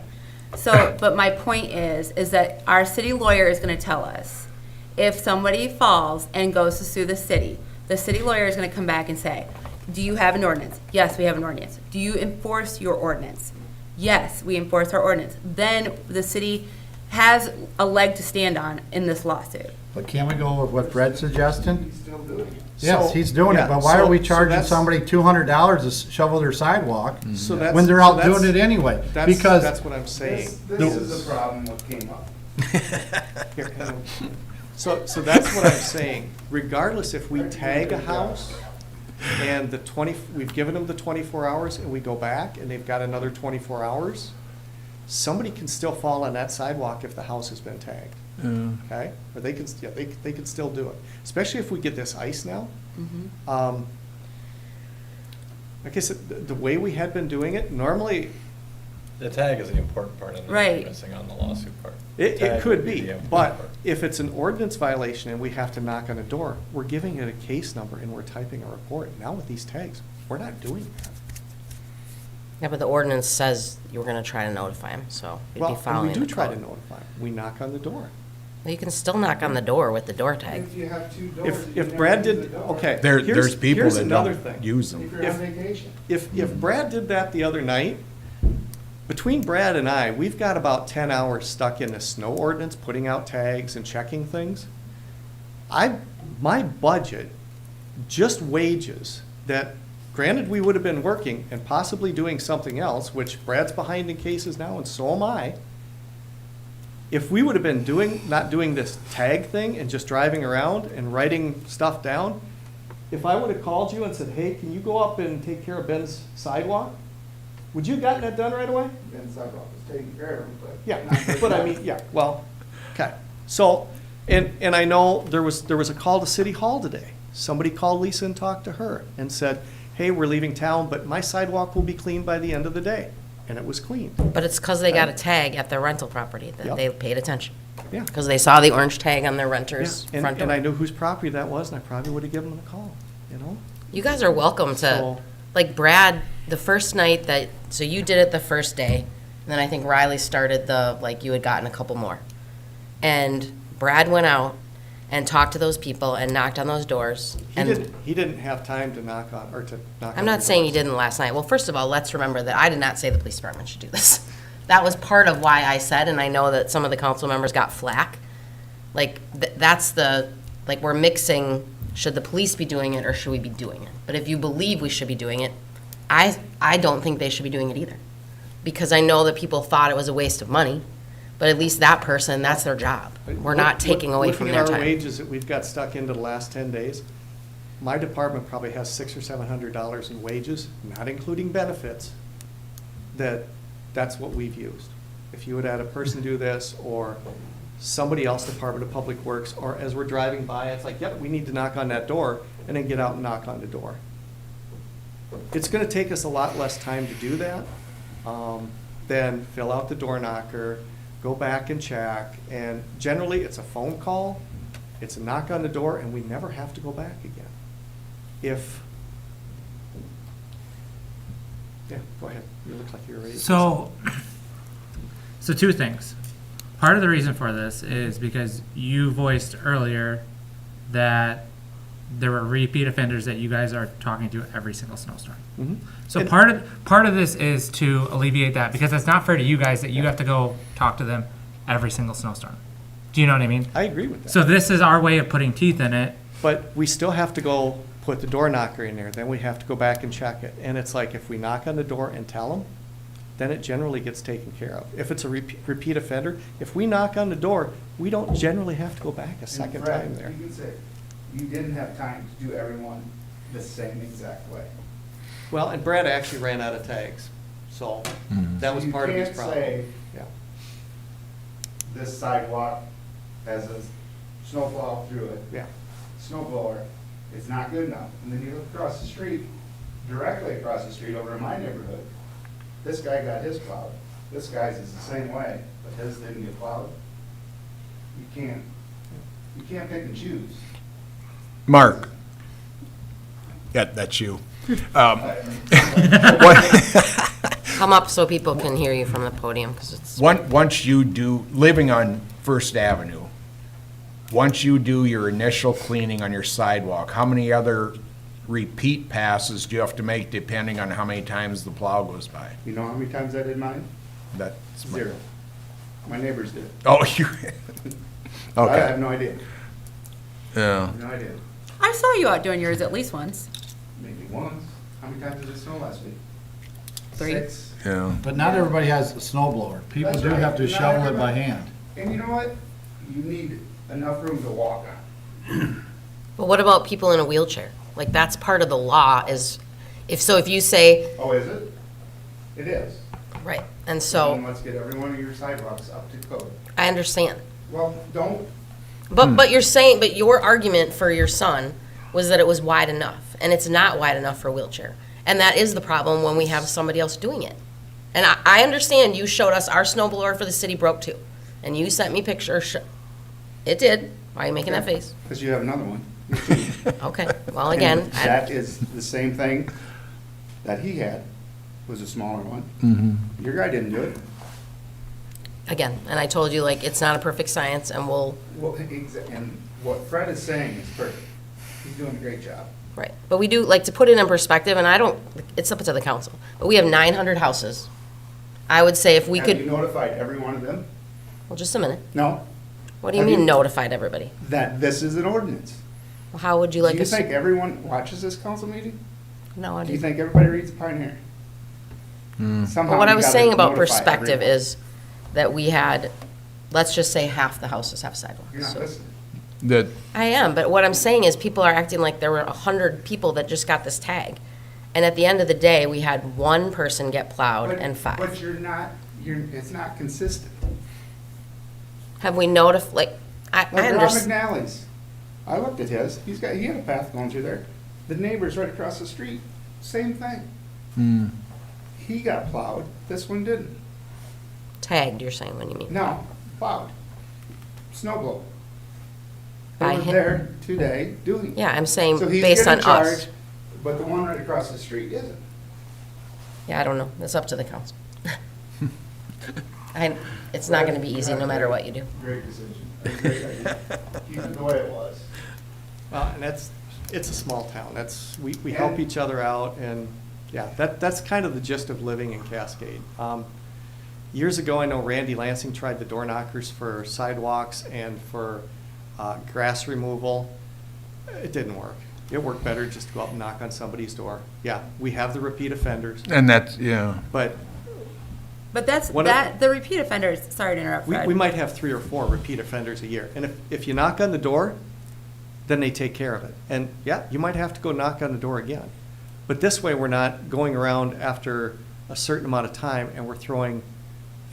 So, but my point is that our city lawyer is gonna tell us, if somebody falls and goes to sue the city lawyer is gonna come back and say, do you have an ordinance? Yes, we have an ordinance. Do you enforce your ordinance? Yes, we enforce our ordinance. Then the city has a leg to stand on in this lawsuit. But can't we go with what Fred's suggesting? So- Yes, he's doing yeah, it, but why are we so charging that's- somebody $200 to shovel their sidewalk So that's- when they're so out that's- doing it anyway? That's Because what I'm saying. This is the problem what came up. Here, hang on. So that's what I'm saying. Regardless if we tag a house and we've given them the 24 hours and we go back and they've got another 24 hours, somebody can still fall on that sidewalk if the house has been tagged. Okay? Or they can still do it, especially if we get this ice now. Like I said, the way we had been doing it, normally, The tag is the important part and Right. the missing on the lawsuit part. it Tag could would be, the important but part. if it's an ordinance violation and we have to knock on a door, we're giving it a case number and we're typing a report. Now with these tags, we're not doing that. Yeah, but the ordinance says you were gonna try to notify them, so you'd be Well, and following we do the try to code. notify them. We knock on the door. Well, you can still knock on the door with the door tag. If you have 2 doors. you If never Brad use did, the door. okay. There's here's- people here's that another don't thing. use If them. you're on vacation. If Brad did that the other night, between Brad and I, we've got about 10 hours stuck in the snow ordinance, putting out tags and checking things. My budget, just wages, that granted, we would have been working and possibly doing something else, which Brad's behind in cases now and so am I. If we would have been not doing this tag thing and just driving around and writing stuff down, if I would have called you and said, hey, can you go up and take care of Ben's sidewalk? Would you have gotten that done right away? Then sidewalk was taken care of, but. Yeah, but I mean, yeah, well, okay. So, and I know there was a call to City Hall today. Somebody called Lisa and talked to her and said, hey, we're leaving town, but my sidewalk will be cleaned by the end of the day. And it was cleaned. But it's because they got a tag at their rental property that Yep. they paid attention. Yeah. Because they saw the orange tag on their Yeah, renter's and, front and I door. knew whose property that was, and I probably would have given them a call, you know? You guys are welcome to, So- like Brad, the first night that, so you did it the first day, and then I think Riley started like you had gotten a couple more. And Brad went out and talked to those people and knocked on those doors. He didn't have time to knock on. I'm on not the saying you doors. didn't last night. Well, first of all, let's remember that I did not say the police department should do this. That was part of why I said, and I know that some of the council members got flack. Like, like we're mixing, should the police be doing it or should we be doing it? But if you believe we should be doing it, I don't think they should be doing it either. Because I know that people thought it was a waste of money, but at least that person, that's their job. We're not taking away from their Looking at our time. wages that we've got stuck into the last 10 days, my department probably has $600 or $700 in wages, not including benefits, that's what we've used. If you would add a person do this, or somebody else, Department of Public Works, or as we're driving by, it's like, yep, we need to knock on that door, and then get out and knock on the door. It's gonna take us a lot less time to do that, than fill out the door knocker, go back and check, and generally, it's a phone call, it's a knock on the door, and we never have to go back again. Yeah, go ahead, you look like you're ready. So two things. Part of the reason for this is because you voiced earlier that there were repeat offenders that you guys are talking to every single snowstorm. Mhm. So And- part of this is to alleviate that, because it's not fair to you guys that you have to go talk to them every single snowstorm. Do you know what I mean? I agree with that. So this is our way of putting teeth in it. But we still have to go put the door knocker in there, then we have to go back and check it. And it's like, if we knock on the door and tell them, then it generally gets taken care of. If it's a repeat offender, if we knock on the door, we don't generally have to go back a second time there. You can say, you didn't have time to do everyone the same exact way. Well, and Brad actually ran out of tags, so that was part of his problem. You can't say, Yeah. this sidewalk has a snowplow through it, Yeah. snow blower, it's not good enough. And then you look across the street, directly across the street over in my neighborhood, this guy got his plowed. This guy's is the same way, but his didn't get plowed. You can't pick and choose. Mark? Yeah, that's you. What- Come up so people can hear you from the podium, because it's. Once you do, living on First Avenue, once you do your initial cleaning on your sidewalk, how many other repeat passes do you have to make depending on how many times the plow goes by? You know how many times I did mine? That's my- 0. My neighbors did. Oh, you, I okay. have no idea. Yeah. No idea. I saw you out doing yours at least once. Maybe once. How many times did it snow last week? 3. 6. Yeah. But not everybody has a snow blower. People That's do right. have to Not shovel it by everybody. hand. And you know what? You need enough room to walk on. But what about people in a wheelchair? Like, that's part of the law is, if you say, Oh, is it? It is. right, and Then so, let's get every one of your sidewalks up to code. I understand. Well, don't, But you're saying, but your argument for your son was that it was wide enough, and it's not wide enough for a wheelchair. And that is the problem when we have somebody else doing it. And I understand you showed us our snow blower for the city broke too, and you sent me pictures. It did. Why are you making that face? because you have another one. Okay, well, again, And that is the same thing that he had, was a smaller one. Mm-hmm. Your guy didn't do it. again, and I told you, like, it's not a perfect science, and we'll, Well, and what Fred is saying is perfect. He's doing a great job. right. But we do, like, to put it in perspective, and I don't, it's up to the council, but we have 900 houses. I would say if we Have you could, notified every one of them? well, just a minute. No, What do you Have mean you- notified everybody? that this is an ordinance. Well, how would you Do like you us? think everyone watches this council meeting? No, I Do you didn't. think everybody reads the Pioneer? Somehow But what I you was gotta saying about notify perspective everyone. is that we had, let's just say half the houses have You're sidewalks. not So- listening. The, I am, but what I'm saying is people are acting like there were 100 people that just got this tag. And at the end of the day, we had one person get plowed But- and But 5. it's not consistent. Have we notified, like, I Like Rob understand. McNally's, I looked at his, he had a path going through there. The neighbors right across the street, same thing. He got plowed, this one didn't. Tagged, you're saying, when you mean. No, plowed. Snow blow. They By were him? there today doing. Yeah, I'm saying So he's based on getting us. charged, but the one right across the street isn't. Yeah, I don't know. It's up to the council. It's not gonna be easy no matter what you do. Great decision. Great idea. Keep it the way it was. And it's a small town. We help each other out, and, yeah, that's kind of the gist of living in Cascade. Years ago, I know Randy Lansing tried the door knockers for sidewalks and for grass removal. It didn't work. It worked better just to go up and knock on somebody's door. Yeah, we have the repeat offenders, And that's, yeah. but But that's, What the repeat offenders, sorry to interrupt, Fred. we might have 3 or 4 repeat offenders a year. And if you knock on the door, then they take care of it. And, yeah, you might have to go knock on the door again. But this way, we're not going around after a certain amount of time and we're throwing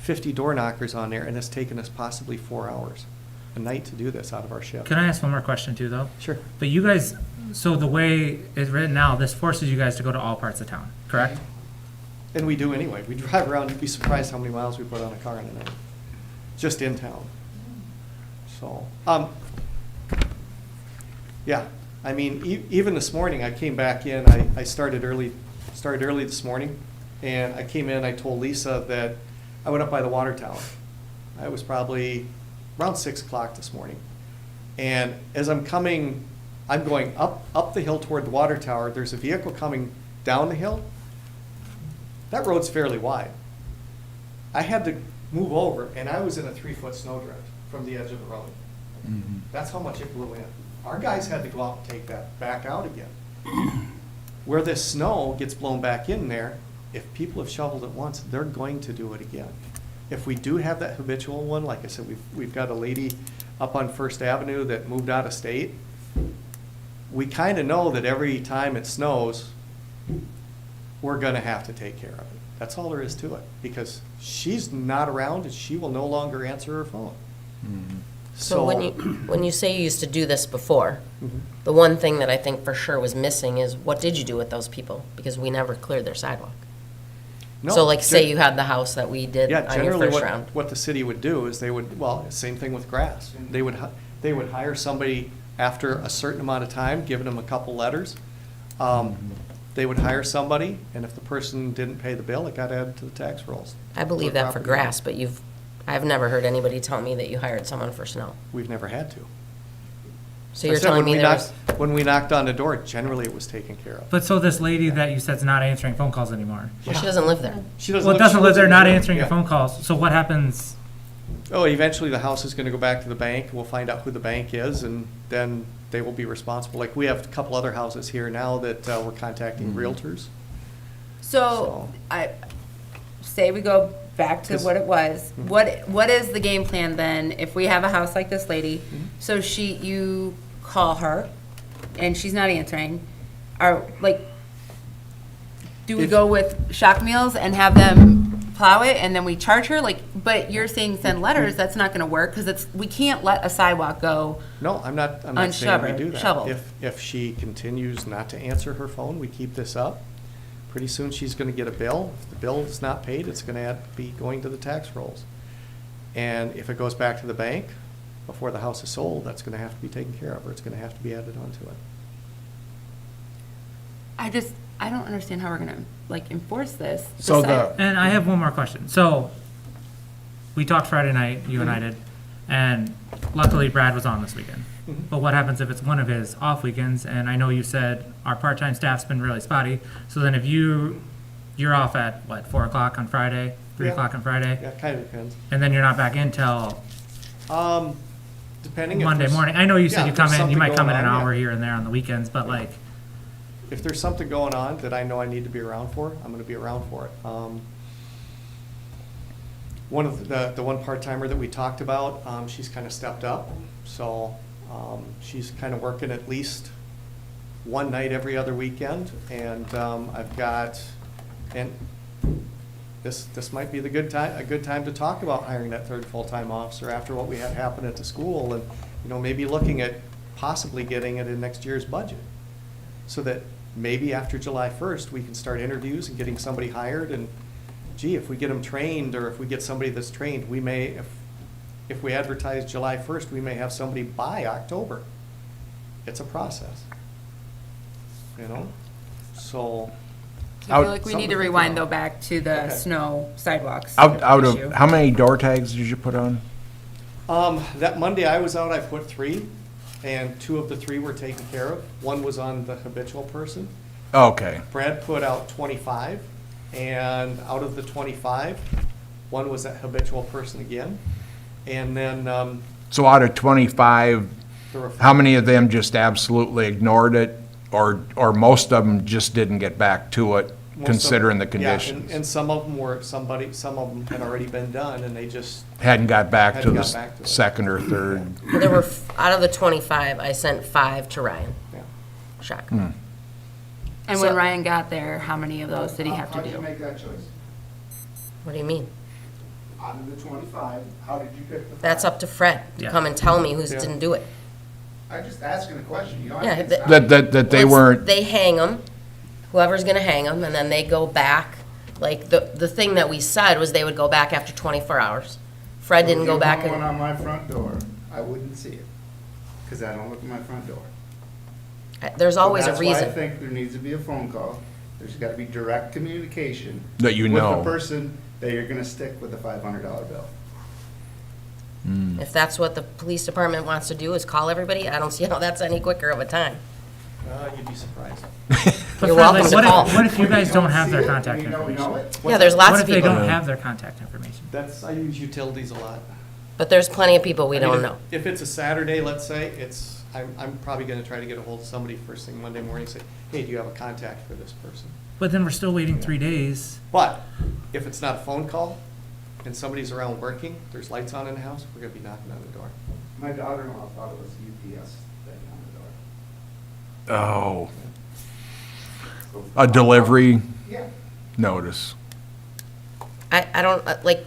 50 door knockers on there, and it's taken us possibly 4 hours a night to do this out of our shift. Can I ask one more question too, though? Sure. But you guys, so the way it's written now, this forces you guys to go to all parts of town, correct? And we do anyway. We drive around, you'd be surprised how many miles we put on a car in a night, just in town. So, yeah, I mean, even this morning, I came back in, I started early this morning, and I came in, I told Lisa that I went up by the water tower. I was probably around 6 o'clock this morning. And as I'm going up the hill toward the water tower, there's a vehicle coming down the hill. That road's fairly wide. I had to move over, and I was in a 3-foot snowdrift from the edge of the road. That's how much it blew in. Our guys had to go out and take that back out again. Where this snow gets blown back in there, if people have shoveled it once, they're going to do it again. If we do have that habitual one, like I said, we've got a lady up on First Avenue that moved out of state. We kind of know that every time it snows, we're going to have to take care of it. That's all there is to it, because she's not around and she will no longer answer her phone. So when you say you used to do this before, Mhm. the one thing that I think for sure was missing is what did you do with those people? Because we never cleared their sidewalk. No, So like, say gen- you had the house that we did Yeah, on your generally first round. what the city would do is they would, well, same thing with grass. They would hire somebody after a certain amount of time, giving them a couple letters. They would hire somebody, and if the person didn't pay the bill, it got added to the tax rolls. I believe that for grass, but I've never heard anybody tell me that you hired someone for snow. We've never had to. So I you're said telling when me we there was, knocked- When we knocked on the door, generally it was taken care of. But so this lady that you said's not answering phone calls anymore. well, she doesn't live there. She doesn't Well, it live- doesn't she live there, lives not in- answering your yeah. phone calls. So what happens? Oh, eventually the house is gonna go back to the bank, we'll find out who the bank is, and then they will be responsible. Like, we have a couple other houses here now that we're contacting realtors. So, say we go back to what it was, what is the game plan then, if we have a house like this lady? So you call her, and she's not answering, do we If- go with shock meals and have them plow it, and then we charge her, but you're saying send letters, that's not gonna work, because we can't let a sidewalk go. No, I'm not saying we Unshoveled, do that. shoveled. If she continues not to answer her phone, we keep this up. Pretty soon, she's gonna get a bill. If the bill is not paid, it's gonna be going to the tax rolls. And if it goes back to the bank before the house is sold, that's gonna have to be taken care of, or it's gonna have to be added onto it. I don't understand how we're gonna, enforce this. So Decide- the, And I have one more question. So we talked Friday night, you and I did, and luckily Brad was on this weekend. But what happens if it's one of his off weekends? And I know you said our part-time staff's been really spotty. So then if you're off at, 4 o'clock on Friday, 3 Yeah. o'clock on Friday, Yeah, it kinda depends. and then you're not back in till Depending if Monday there's- morning? I know you said Yeah, you if come there's in, you something might come in going an on, hour yeah. here and there on the weekends, but If there's something going on that I know I need to be around for, I'm gonna be around for it. One of the one part-timer that we talked about, she's kind of stepped up, so she's kind of working at least one night every other weekend, and I've got, and this might be a good time to talk about hiring that third full-time officer after what we had happen at the school, and, maybe looking at possibly getting it in next year's budget. So that maybe after July 1st, we can start interviews and getting somebody hired, and gee, if we get them trained, or if we get somebody that's trained, we may, if we advertise July 1st, we may have somebody by October. It's a process. So. I feel like we need to Something rewind though about. back to the Okay. snow sidewalks Out issue. of, how many door tags did you put on? That Monday I was out, I put 3, and 2 of the 3 were taken care of. One was on the habitual person. Okay, Brad put out 25, and out of the 25, 1 was that habitual person again. And then so out of 25, there were. how many of them just absolutely ignored it? Or most of them just didn't get back to it, Most of considering the them- yeah, conditions? and some of them were, some of them had already been done, and they just, Hadn't got back to Hadn't the got back to it. second or third? There were, out of the 25, I sent 5 to Ryan yeah. Shack. And So- when Ryan got there, how many of those did he have to How did you do? make that choice? What do you mean? Out of the 25, how did you pick the 5? That's up to Fred to Yeah. come and tell me who Yeah. didn't do it. I'm just asking a question, you know? Yeah, it's that- not- That they Once weren't, They hang them, whoever's gonna hang them, and then they go back. Like, the thing that we said was they would go back after 24 hours. Fred didn't go back If you hung one and, on my front door, I wouldn't see it, because I don't look at my front door. there's always a That's why I reason. think there needs to be a phone call. There's gotta be direct communication. that you With know. the person that you're gonna stick with the $500 bill. If that's what the police department wants to do, is call everybody, I don't see how that's any quicker of a time. You'd be surprised. But You're Fred, like, welcome to what call. if, what if you guys don't have their See it, contact you know information? it. Yeah, there's lots What of if they people, don't have their contact information? I use utilities a lot. but there's plenty of people we I mean, don't if- know. If it's a Saturday, let's say, I'm probably gonna try to get a hold of somebody first thing Monday morning, say, hey, do you have a contact for this person? But then we're still waiting 3 days. But if it's not a phone call, and somebody's around working, there's lights on in the house, we're gonna be knocking on the door. My daughter-in-law thought it was UPS thing on the door. Oh, a delivery Yeah. notice. I don't, like,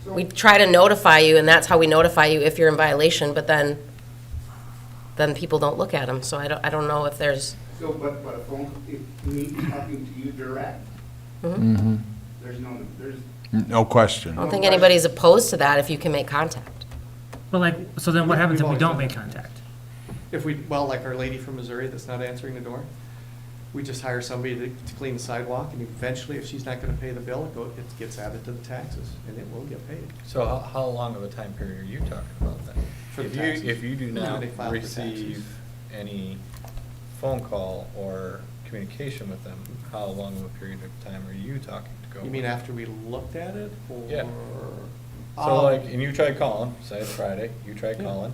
So- we try to notify you, and that's how we notify you if you're in violation, but then people don't look at them, so I don't know if there's, So, but a phone, if me talking to you direct, Mm-hmm. there's No question. I don't think anybody's opposed to that if you can make contact. But like, so then what We- happens we've if we always don't done make that. contact? If we, well, like our lady from Missouri that's not answering the door, we just hire somebody to clean the sidewalk, and eventually, if she's not gonna pay the bill, it gets added to the taxes, and it will get paid. So how long of a time period are you talking about then? For the If you, taxes. if you do When not they file for taxes. receive any phone call or communication with them, how long of a period of time are you talking to go? You mean with? after we looked at it, or? Yeah. So Um, like, and you try calling, say it's Friday, you try Yeah. calling,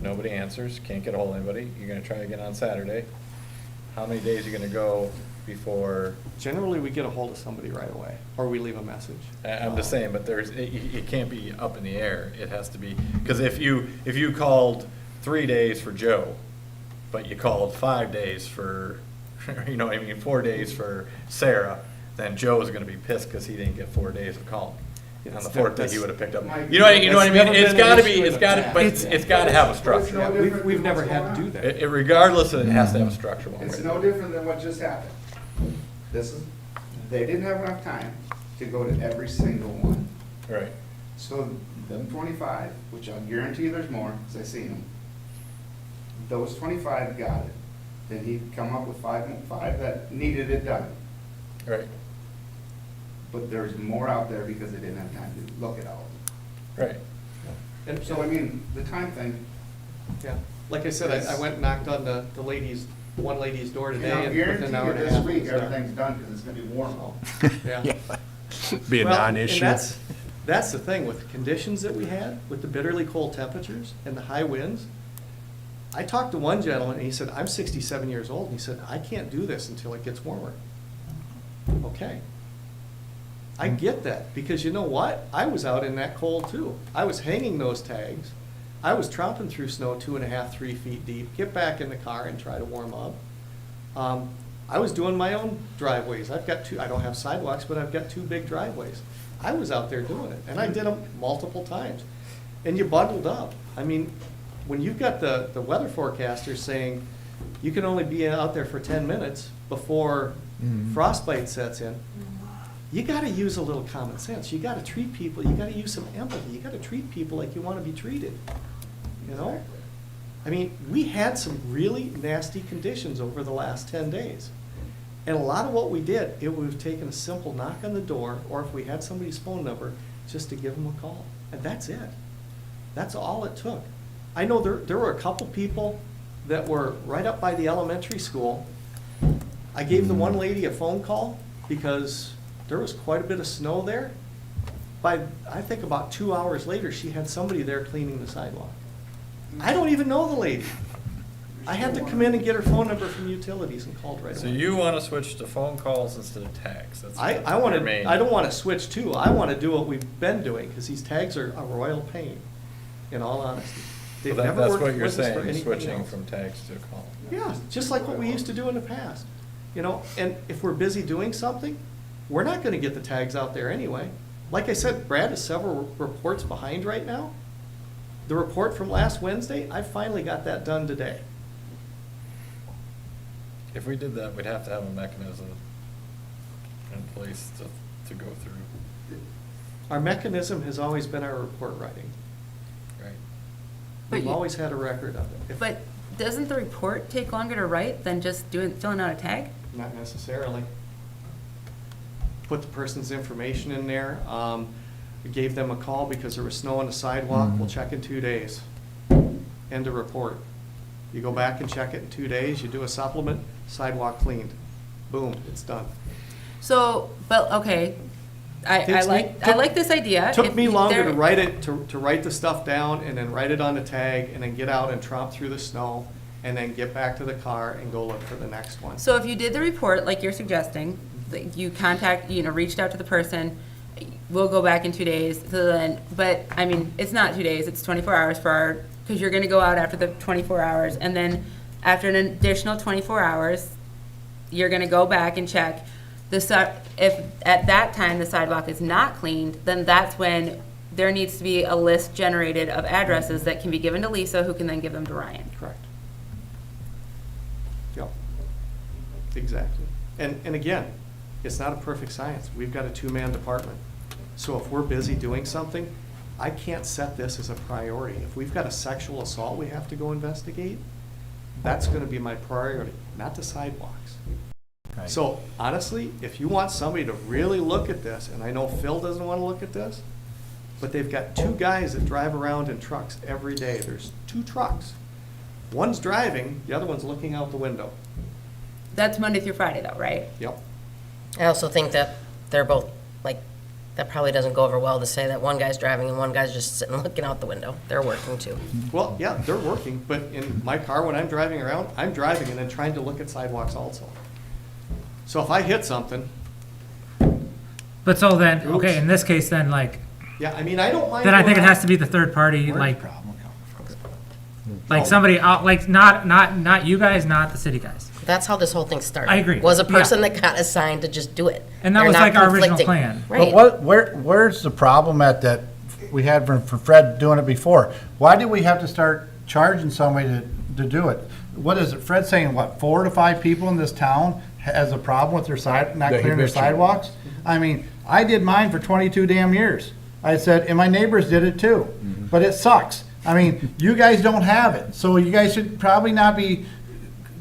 nobody answers, can't get a hold of anybody, you're gonna try again on Saturday. How many days are you gonna go before, Generally, we get a hold of somebody right away, or we leave a message. I'm just saying, but it can't be up in the air, it has to be, because if you called 3 days for Joe, but you called 5 days for, 4 days for Sarah, then Joe's gonna be pissed because he didn't get 4 days of calling. On the fourth day, he would have picked up. You know what I mean? That's never It's been an gotta issue be, in it's the gotta, past. but it's gotta have a structure. Yeah, we've never had to do that. Regardless, it has to have a structure. one way It's or no the other. different than what just happened. They didn't have enough time to go to every single one. Right. So them 25, which I'll guarantee there's more, because I seen them, those 25 got it. Then he'd come up with five that needed it done. Right, But there's more out there because they didn't have time to look at all of them. right. And So I mean, the time thing, yeah, like I said, I went and knocked on the one lady's door and today, I'll and within guarantee an hour you and a this half. it week, was done. everything's done because it's gonna be warm out. Yeah. Be a Well, non-issue. And that's the thing, with the conditions that we had, with the bitterly cold temperatures and the high winds. I talked to one gentleman, and he said, I'm 67 years old, and he said, I can't do this until it gets warmer. Okay. I get that, because you know what? I was out in that cold too. I was hanging those tags. I was tromping through snow 2.5, 3 feet deep, get back in the car and try to warm up. I was doing my own driveways. I've got two, I don't have sidewalks, but I've got two big driveways. I was out there doing it, and I did them multiple times. And you bundled up. I mean, when you've got the weather forecaster saying you can only be out there for 10 minutes before frostbite sets in, you gotta use a little common sense. You gotta treat people, you gotta use some empathy. You gotta treat people like you wanna be treated, you know? I mean, we had some really nasty conditions over the last 10 days. And a lot of what we did, it would have taken a simple knock on the door, or if we had somebody's phone number, just to give them a call. And that's it. That's all it took. I know there were a couple people that were right up by the elementary school. I gave the one lady a phone call because there was quite a bit of snow there. By, I think about 2 hours later, she had somebody there cleaning the sidewalk. I don't even know the lady. I had to come in and get her phone number from utilities and called right So away. you want to switch to phone calls instead of tags? That's I your want main- to, I don't want to switch too. I want to do what we've been doing, because these tags are a royal pain, in all honesty. So They've that- never that's worked what you're with us for saying, anything switching else. from tags to call. Yeah, just like what we used to do in the past. You know, and if we're busy doing something, we're not gonna get the tags out there anyway. Like I said, Brad is several reports behind right now. The report from last Wednesday, I finally got that done today. If we did that, we'd have to have a mechanism in place to go through, Our mechanism has always been our report writing. right? But We've you- always had a record of it. If- But doesn't the report take longer to write than just filling out a tag? Not necessarily. Put the person's information in there. We gave them a call because there was snow on the sidewalk. We'll check in 2 days. End of report. You go back and check it in 2 days, you do a supplement, sidewalk cleaned. Boom, it's done. So, but, okay, I Takes me- like this idea. Took If me longer there- to write it, to write the stuff down and then write it on the tag and then get out and tromp through the snow and then get back to the car and go look for the next one. So if you did the report, like you're suggesting, that you reached out to the person, we'll go back in 2 days, so then, but, I mean, it's not 2 days, it's 24 hours for our, because you're gonna go out after the 24 hours, and then after an additional 24 hours, you're gonna go back and check if at that time the sidewalk is not cleaned, then that's when there needs to be a list generated of addresses that can be given to Lisa, who can then give them to Ryan. Correct. Yep. Exactly. And again, it's not a perfect science. We've got a two-man department. So if we're busy doing something, I can't set this as a priority. If we've got a sexual assault we have to go investigate, that's gonna be my priority, not the sidewalks. Right. So honestly, if you want somebody to really look at this, and I know Phil doesn't wanna look at this, but they've got two guys that drive around in trucks every day. There's 2 trucks. One's driving, the other one's looking out the window. That's Monday through Friday though, right? Yep. I also think that they're both, like, that probably doesn't go over well to say that one guy's driving and one guy's just sitting looking out the window. They're working too. Well, yeah, they're working, but in my car, when I'm driving around, I'm driving and then trying to look at sidewalks also. So if I hit something, But so then, Oops. okay, in this case, then like, yeah, I mean, I don't mind. then I think it going has out- to be the third party, Where's like, the problem coming from? like somebody out, like not you guys, not the city guys. That's how this whole thing started. I agree. Was a Yeah. person that got assigned to just do it. And that They're was not like our original conflicting. plan. Right. But where's the problem at that we had for Fred doing it before? Why do we have to start charging somebody to do it? What is it, Fred's saying, what, 4 to 5 people in this town has a problem with their not The clearing their habitual. sidewalks? I mean, I did mine for 22 damn years. I said, and my neighbors did it too, but it sucks. I mean, you guys don't have it, so you guys should probably not be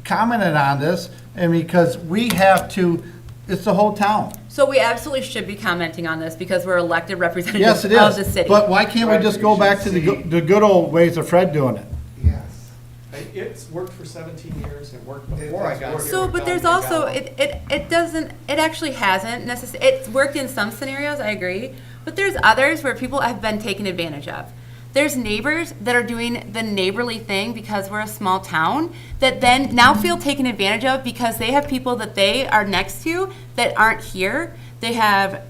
commenting on this, and because we have to, it's the whole town. So we absolutely should be commenting on this because we're elected representatives Yes, it of the is. city. But why can't we just go back to the good old ways of Fred doing it? Yes. It's worked for 17 years, it worked before I got here. So, but there's Dominic also, Gallo. it doesn't, it actually hasn't necessarily, it's worked in some scenarios, I agree, but there's others where people have been taken advantage of. There's neighbors that are doing the neighborly thing because we're a small town that then now feel taken advantage of because they have people that they are next to that aren't here. They have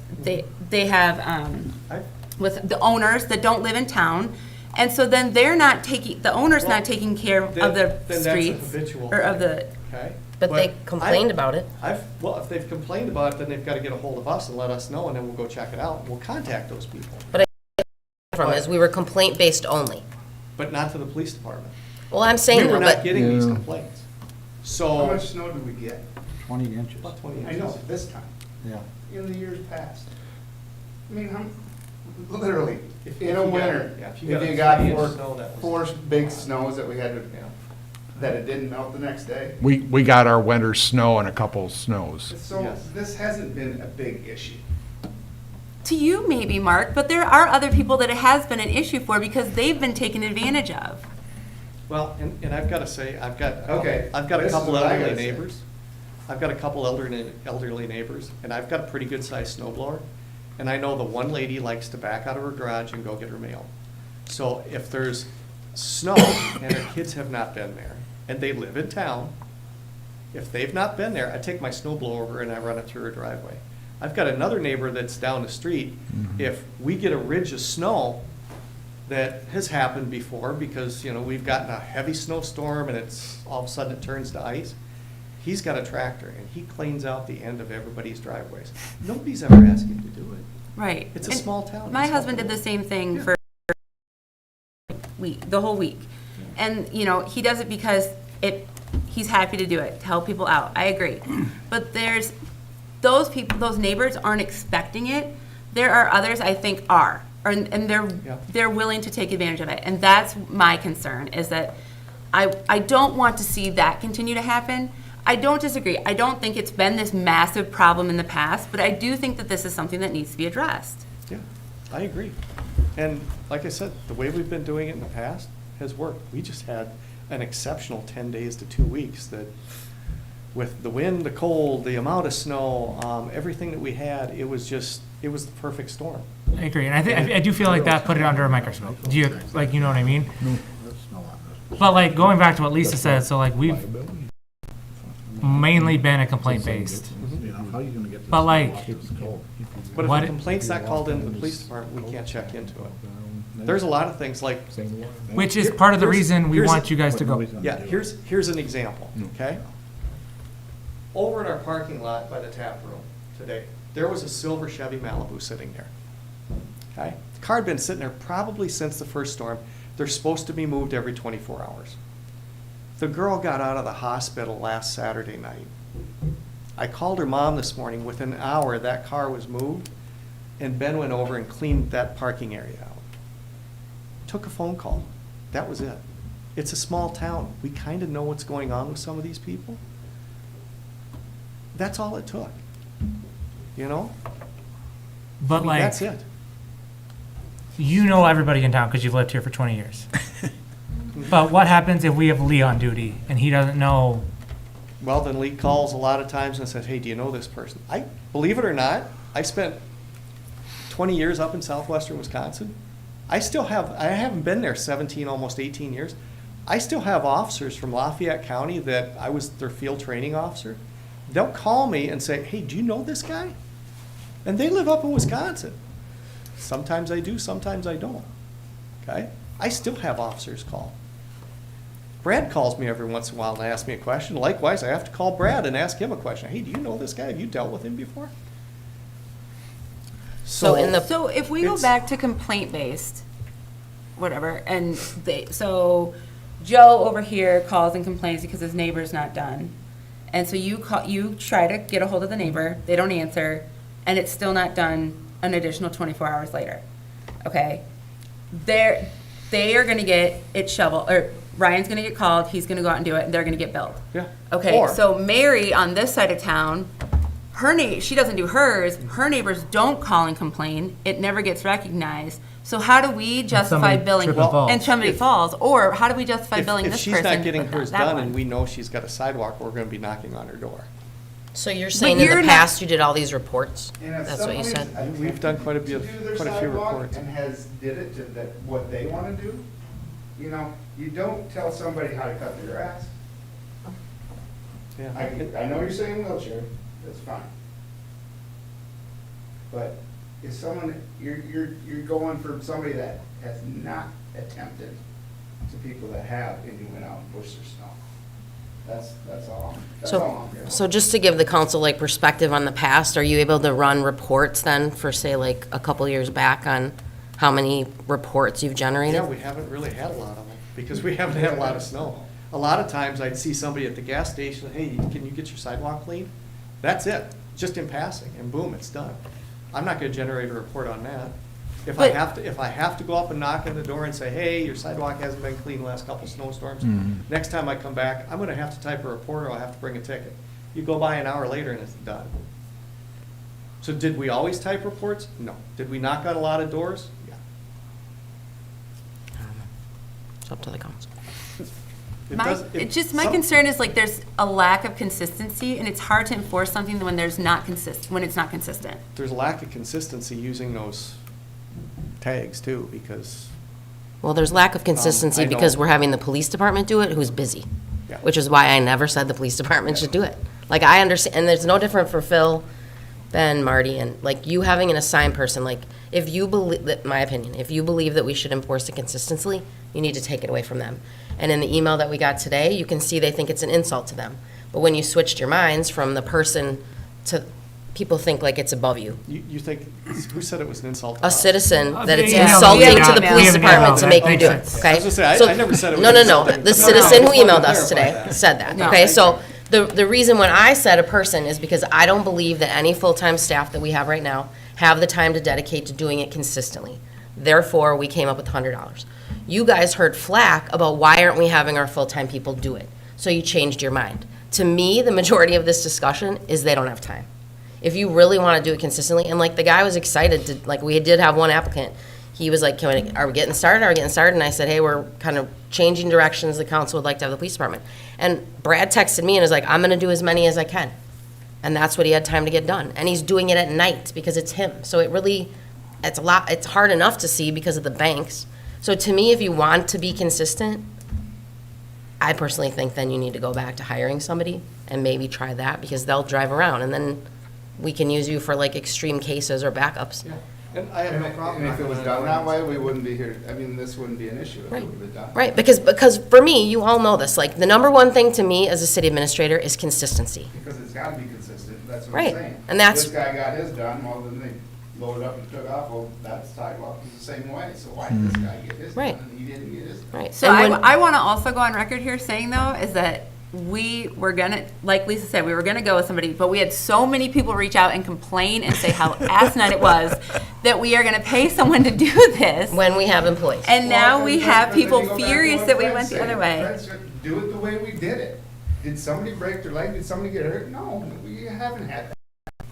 with the owners that don't live in town. And so then they're not taking, the owner's not taking care of Then the that's a streets habitual or of thing. the, Okay? But they But complained I- about it. Well, if they've complained about it, then they've got to get a hold of us and let us know, and then we'll go check it out. We'll contact those people, From is we were complaint-based only. but not to the police department. Well, I'm We saying were though, not but, getting these Yeah. complaints. How So, much snow did we get? 20 inches. about 20 I inches. know, this time, Yeah. in the years past. I mean, literally, If in you a got- winter, yeah, if if you you got a got 3-inch snow, that was- four big snows that we had to, Yeah. that it didn't melt the next day. We got our winter snow and a couple snows. So Yes. this hasn't been a big issue. To you maybe, Mark, but there are other people that it has been an issue for because they've been taken advantage of. Well, and I've got to say, Okay, I've got a this is couple what I elderly gotta say. neighbors. I've got a couple elderly neighbors, and I've got a pretty good-sized snow blower. And I know the one lady likes to back out of her garage and go get her mail. So if there's snow and her kids have not been there, and they live in town, if they've not been there, I take my snow blower over and I run it through her driveway. I've got another neighbor that's down the street. If we get a ridge of snow that has happened before, because, we've gotten a heavy snowstorm and it's, all of a sudden it turns to ice, he's got a tractor and he cleans out the end of everybody's driveways. Nobody's ever asked him to do it. Right. It's a And small town. My It's husband did helpful. the same thing Yeah. for the whole week. And, he does it because he's happy to do it, to help people out. I agree. But there's, those people, those neighbors aren't expecting it. There are others I think are, and Yeah. they're willing to take advantage of it. And that's my concern, is that I don't want to see that continue to happen. I don't disagree. I don't think it's been this massive problem in the past, but I do think that this is something that needs to be addressed. Yeah, I agree. And like I said, the way we've been doing it in the past has worked. We just had an exceptional 10 days to 2 weeks that, with the wind, the cold, the amount of snow, everything that we had, it was the perfect storm. I agree, and I do feel like that put it under a microscope. Do you, like, you know what I mean? But like, going back to what Lisa said, so like, we've mainly been a complaint-based. But like, But if What a it- complaint's not called into the police department, we can't check into it. There's a lot of things like, which is part of the reason we Here's- want you guys to go. yeah, here's an example, okay? Over in our parking lot by the tap room today, there was a silver Chevy Malibu sitting there. Okay? The car had been sitting there probably since the first storm. They're supposed to be moved every 24 hours. The girl got out of the hospital last Saturday night. I called her mom this morning. Within an hour, that car was moved, and Ben went over and cleaned that parking area out. Took a phone call. That was it. It's a small town. We kind of know what's going on with some of these people. That's all it took. You know? But I mean, like, that's it. you know everybody in town because you've lived here for 20 years. But what happens if we have Lee on duty and he doesn't know? Well, then Lee calls a lot of times and says, hey, do you know this person? Believe it or not, I spent 20 years up in southwestern Wisconsin. I haven't been there 17, almost 18 years. I still have officers from Lafayette County that I was their field training officer. They'll call me and say, hey, do you know this guy? And they live up in Wisconsin. Sometimes I do, sometimes I don't. Okay? I still have officers call. Brad calls me every once in a while and asks me a question. Likewise, I have to call Brad and ask him a question. Hey, do you know this guy? Have you dealt with him before? So in the- So if we go It's- back to complaint-based, whatever, and so Joe over here calls and complains because his neighbor's not done. And so you try to get a hold of the neighbor, they don't answer, and it's still not done an additional 24 hours later. Okay? They are gonna get it shoveled, or Ryan's gonna get called, he's gonna go out and do it, and they're gonna get billed. Yeah. Okay, Or- so Mary on this side of town, she doesn't do hers, her neighbors don't call and complain, it never gets recognized. So how do we justify somebody billing, trip and falls. and somebody falls, or how do we justify billing If this she's person? not getting but not hers that done one? and we know she's got a sidewalk, we're gonna be knocking on her door. So you're saying in you're the not- past you did all these reports? And if That's what you somebody's said? We've done quite a few- attempted to do quite a their few sidewalk reports. And did it to what they want to do, you don't tell somebody how to cut their grass. Yeah. I know you're saying wheelchair, that's fine. But if someone, you're going for somebody that has not attempted to people that have, and you went out and pushed their snow. That's all. That's So, all I'm here. so just to give the council like perspective on the past, are you able to run reports then for say like a couple years back on how many reports you've generated? Yeah, we haven't really had a lot of them, because we haven't had a lot of snow. A lot of times I'd see somebody at the gas station, hey, can you get your sidewalk cleaned? That's it, just in passing, and boom, it's done. I'm not gonna generate a report on that. If I But- have to go up and knock on the door and say, hey, your sidewalk hasn't been cleaned the last couple snowstorms, next time I come back, I'm gonna have to type a report or I'll have to bring a ticket. You go by an hour later and it's done. So did we always type reports? No. Did we knock on a lot of doors? Yeah. It's up to the council. It's just, my concern is like, there's a lack of consistency, and it's hard to enforce something when there's not when it's not consistent. There's a lack of consistency using those tags too, because, Well, there's lack of consistency I know. because we're having the police department do it, who's busy. Yeah. Which is why I never said the police department should do it. Like, I understand, and there's no different for Phil, Ben, Marty, and like you having an assigned person, like, if you believe, my opinion, if you believe that we should enforce it consistently, you need to take it away from them. And in the email that we got today, you can see they think it's an insult to them. But when you switched your minds from the person to, people think like it's above you. you think, who said it was an insult? to A us? citizen, that it's Yeah, insulting yeah, to the yeah. police Yeah, department to that make you makes do it, sense. okay? I was gonna say, I So- never said it was No, no, no, insulting. the No, citizen no, who I just wanted emailed to us clarify today that. said that, No. okay? So the reason when I said a person is because I don't believe that any full-time staff that we have right now have the time to dedicate to doing it consistently. Therefore, we came up with $100. You guys heard flack about why aren't we having our full-time people do it? So you changed your mind. To me, the majority of this discussion is they don't have time. If you really want to do it consistently, and like the guy was excited to, like we did have one applicant, he was like, are we getting started? Are we getting started? And I said, hey, we're kind of changing directions. The council would like to have the police department. And Brad texted me and was like, I'm going to do as many as I can. And that's what he had time to get done. And he's doing it at night because it's him. So it really, it's a lot, it's hard enough to see because of the banks. So to me, if you want to be consistent, I personally think then you need to go back to hiring somebody and maybe try that because they'll drive around and then we can use you for like extreme cases or backups. Yeah, and I have no problem. And if it was done that way, we wouldn't be here, I mean, this wouldn't be an issue if it Right. would have been done. Right, because for me, you all know this, like the number one thing to me as a city administrator is consistency. Because it's gotta be consistent, that's what Right, I'm saying. and that's- This guy got his done, well, then they loaded up and took off, well, that sidewalk was the same way, so why did this guy get his done Right. and he didn't get his done? Right. So And when- I want to also go on record here saying though, is that we were gonna, like Lisa said, we were gonna go with somebody, but we had so many people reach out and complain and say how asinine it was that we are gonna pay someone to do this. When we have employees. And now Well, we then- have then you people go back to furious what that we Fred went the said. other way. Fred said, do it the way we did it. Did somebody break their leg? Did somebody get hurt? No, we haven't had that.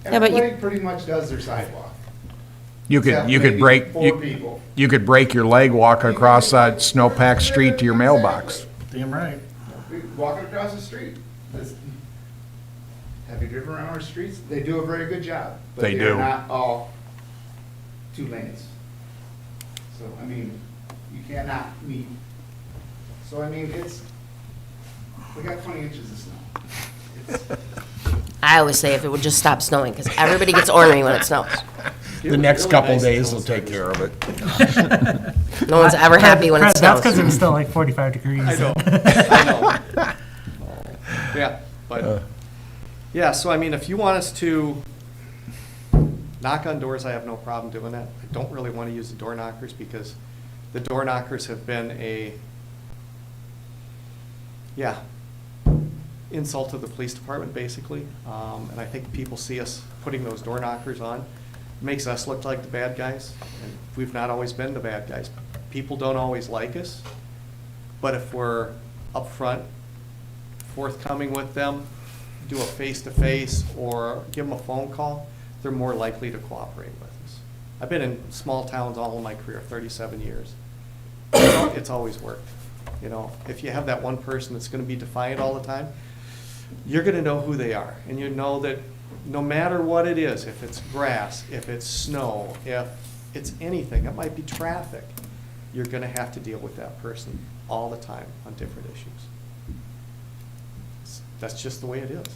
Yeah, but you- Everybody pretty much does their sidewalk. You except could maybe break, Four people. you could break your leg walking across that snowpacked street to your mailbox. Damn right. We walking across the street. This- Have you driven around our streets? They do a very good job. But They they're do. not all 2 lanes. So, I mean, you cannot meet. So, I mean, we got 20 inches of snow. It's- I always say if it would just stop snowing, because everybody gets ornery when it snows. The next couple days will take care of it. No one's ever happy when it That's snows. because it was still like 45 degrees. I know, I know. Yeah, but, yeah, so I mean, if you want us to knock on doors, I have no problem doing that. I don't really want to use the door knockers because the door knockers have been insult to the police department, basically. And I think people see us putting those door knockers on, makes us look like the bad guys. And we've not always been the bad guys. People don't always like us, but if we're upfront, forthcoming with them, do a face-to-face or give them a phone call, they're more likely to cooperate with us. I've been in small towns all of my career, 37 years. It's always worked. You know, if you have that one person that's gonna be defiant all the time, you're gonna know who they are. And you know that no matter what it is, if it's grass, if it's snow, if it's anything, it might be traffic, you're gonna have to deal with that person all the time on different issues. That's just the way it is.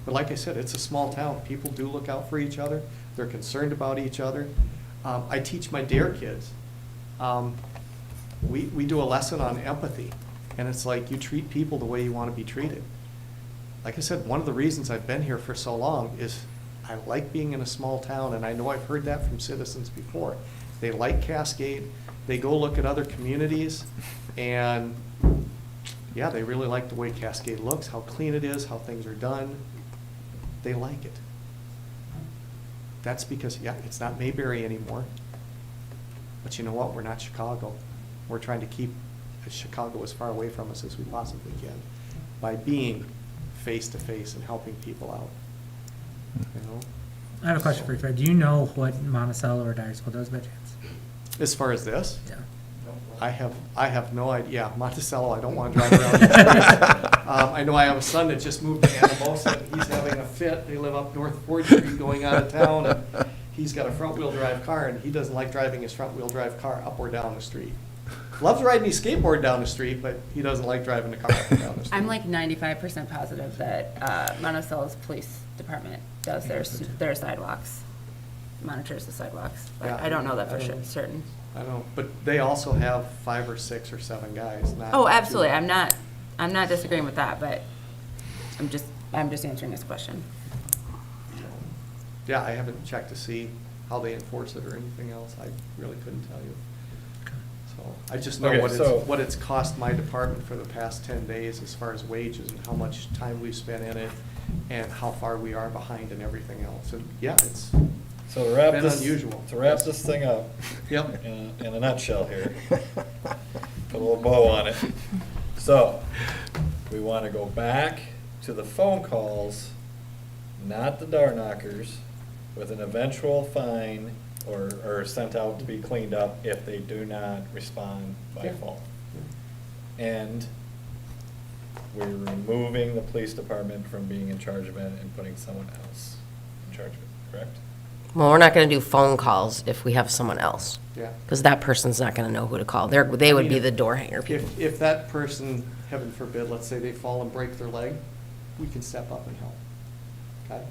But like I said, it's a small town. People do look out for each other. They're concerned about each other. I teach my DARE kids. We do a lesson on empathy. And it's like, you treat people the way you want to be treated. Like I said, one of the reasons I've been here for so long is I like being in a small town, and I know I've heard that from citizens before. They like Cascade, they go look at other communities, and yeah, they really like the way Cascade looks, how clean it is, how things are done. They like it. That's because, yeah, it's not Mayberry anymore. But you know what? We're not Chicago. We're trying to keep Chicago as far away from us as we possibly can by being face-to-face and helping people out. You know? I have a question for you, Fred. Do you know what Monticello or Dyersville does by chance? As far as this, Yeah. I have no idea. Monticello, I don't want to drive around the streets. I know I have a son that just moved to Anamosa, and he's having a fit. They live up North 4th Street going out of town, and he's got a front-wheel drive car, and he doesn't like driving his front-wheel drive car up or down the street. Loves riding his skateboard down the street, but he doesn't like driving the car up and down the street. I'm like 95% positive that Monticello's police department does their sidewalks, monitors the sidewalks. But Yeah, I don't know that for I don't- certain. I know, but they also have 5 or 6 or 7 guys, not. Oh, absolutely. 2. I'm not disagreeing with that, but I'm just answering this question. Yeah, I haven't checked to see how they enforce it or anything else. I really couldn't tell you. So I just know Okay, what it's cost my department for the past 10 days as far as wages and how much time we've spent in it and how far we are behind and everything else. And yeah, it's, So to wrap Been this, unusual. to wrap this thing up, yep. in a nutshell here, put a little bow on it. So, we want to go back to the phone calls, not the door knockers, with an eventual fine or sent out to be cleaned up if they do not respond by Yeah. phone. And we're removing the police department from being in charge of it and putting someone else in charge of it, correct? Well, we're not gonna do phone calls if we have someone else, Yeah. because that person's not gonna know who to call. They would be the door hanger people. If that person, heaven forbid, let's say they fall and break their leg, we can step up and help. Okay?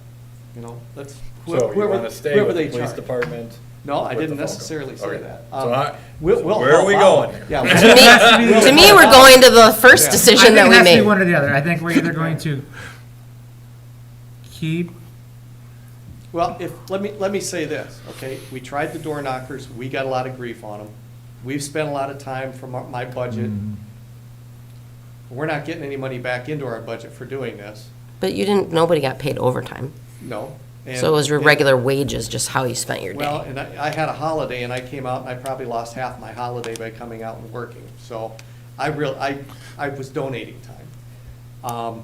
You know, let's, So you whoever want to stay whoever with they the police charge. department? No, I with the didn't phone call? necessarily say Okay. that. So We'll where are we help going out. here? Yeah. To me, we're going to the first Yeah. decision that I we think it has to be made. one or the other. I think we're either going to keep, Well, let me say this, okay? We tried the door knockers, we got a lot of grief on them. We've spent a lot of time from my budget. We're not getting any money back into our budget for doing this, But nobody got paid overtime. no. And- So it was your and- regular wages, just how you spent your Well, day. and I had a holiday, and I came out, and I probably lost half my holiday by coming out and working. So I was donating time.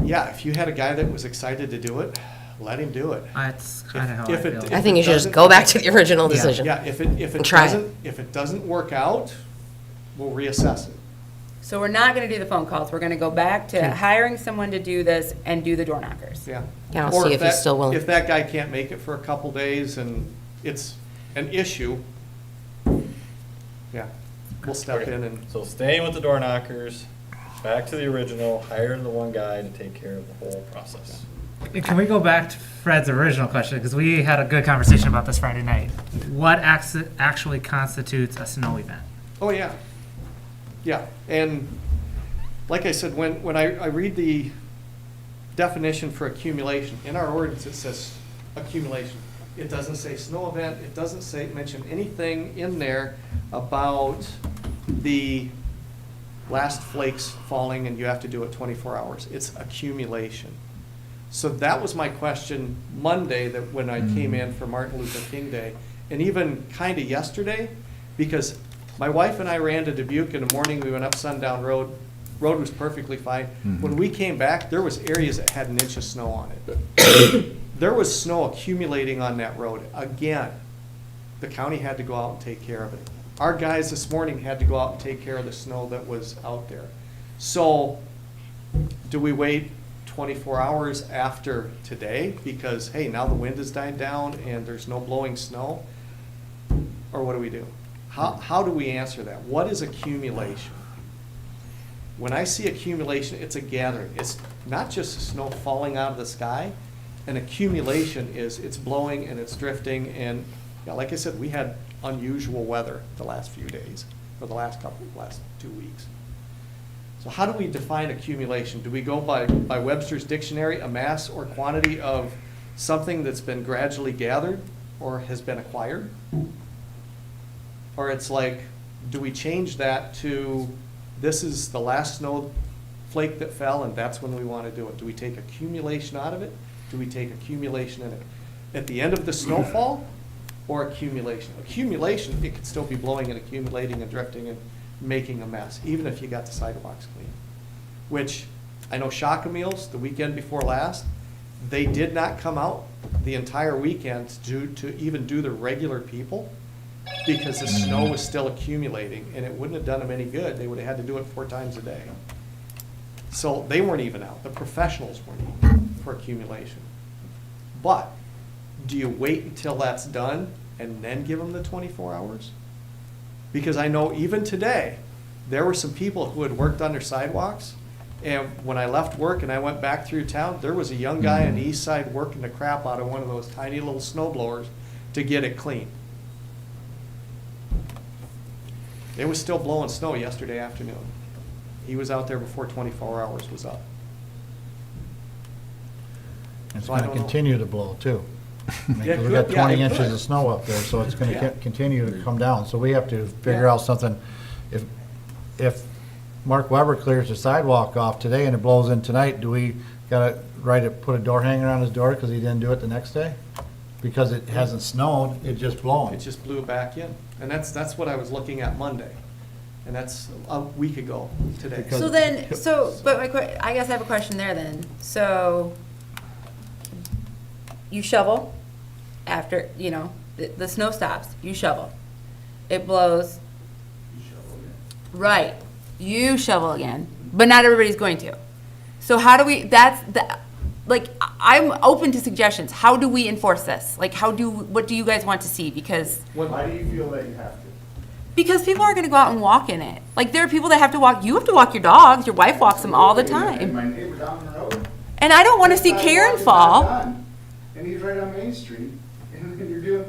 Yeah, if you had a guy that was excited to do it, let him do it. that's kind of how I If it- feel. I think you should just doesn't- go back to the original Yeah. decision. Yeah, if it Try it. doesn't work out, we'll reassess it. So we're not gonna do the phone calls. We're gonna go back to hiring someone to do this and do the door knockers. Yeah. Yeah, I'll Or see if he's that- still willing. If that guy can't make it for a couple days and it's an issue, yeah, we'll step Okay. in and, So staying with the door knockers, back to the original, hiring the one guy to take care of the whole process. Can we go back to Fred's original question? Because we had a good conversation about this Friday night. What actually constitutes a snow event? oh, yeah. Yeah, and like I said, when I read the definition for accumulation, in our ordinance, it says accumulation. It doesn't say snow event, it doesn't mention anything in there about the last flakes falling and you have to do it 24 hours. It's accumulation. So that was my question Monday, that when I came in for Martin Luther King Day, and even kind of yesterday, because my wife and I ran to Dubuque in the morning, we went up Sundown Road. Road was perfectly fine. When we came back, there was areas that had an inch of snow on it. There was snow accumulating on that road. Again, the county had to go out and take care of it. Our guys this morning had to go out and take care of the snow that was out there. So, do we wait 24 hours after today because, hey, now the wind has died down and there's no blowing snow? Or what do we do? How do we answer that? What is accumulation? When I see accumulation, it's a gathering. It's not just the snow falling out of the sky. An accumulation is it's blowing and it's drifting, and yeah, like I said, we had unusual weather the last few days. for the last 2 weeks. So how do we define accumulation? Do we go by Webster's dictionary, a mass or quantity of something that's been gradually gathered or has been acquired? Or it's like, do we change that to, this is the last snowflake that fell and that's when we want to do it? Do we take accumulation out of it? Do we take accumulation in it at the end of the snowfall, or accumulation? Accumulation, it could still be blowing and accumulating and drifting and making a mess, even if you got the sidewalks clean. Which, I know Shaka Meals, the weekend before last, they did not come out the entire weekend to even do the regular people, because the snow was still accumulating, and it wouldn't have done them any good. They would have had to do it 4 times a day. So they weren't even out. The professionals weren't even for accumulation. But do you wait until that's done and then give them the 24 hours? Because I know even today, there were some people who had worked on their sidewalks, and when I left work and I went back through town, there was a young guy on the east side working the crap out of one of those tiny little snow blowers to get it clean. It was still blowing snow yesterday afternoon. He was out there before 24 hours was up. It's So I gonna don't know. continue to blow too. Yeah, We got yeah, 20 it inches could. of snow up there, so it's gonna Yeah. continue to come down. So we have to figure Yeah. out something. If Mark Weber clears the sidewalk off today and it blows in tonight, do we gotta put a door hanger on his door because he didn't do it the next day? Because it hasn't snowed, it's just blowing. It just blew back in. And that's what I was looking at Monday. And that's a week ago today. Because- So then, but I guess I have a question there then. So you shovel after, the snow stops, you shovel. It blows. Right, you shovel again, but not everybody's going to. So how do we, I'm open to suggestions. How do we enforce this? Like, what do you guys want to see? Because Why do you feel that you have to? people are gonna go out and walk in it. Like, there are people that have to walk, you have to walk your dogs, your wife walks them all the And time. my neighbor down the road. And I don't wanna see That Karen sidewalk is fall. not done, and he's right on Main Street, and you're doing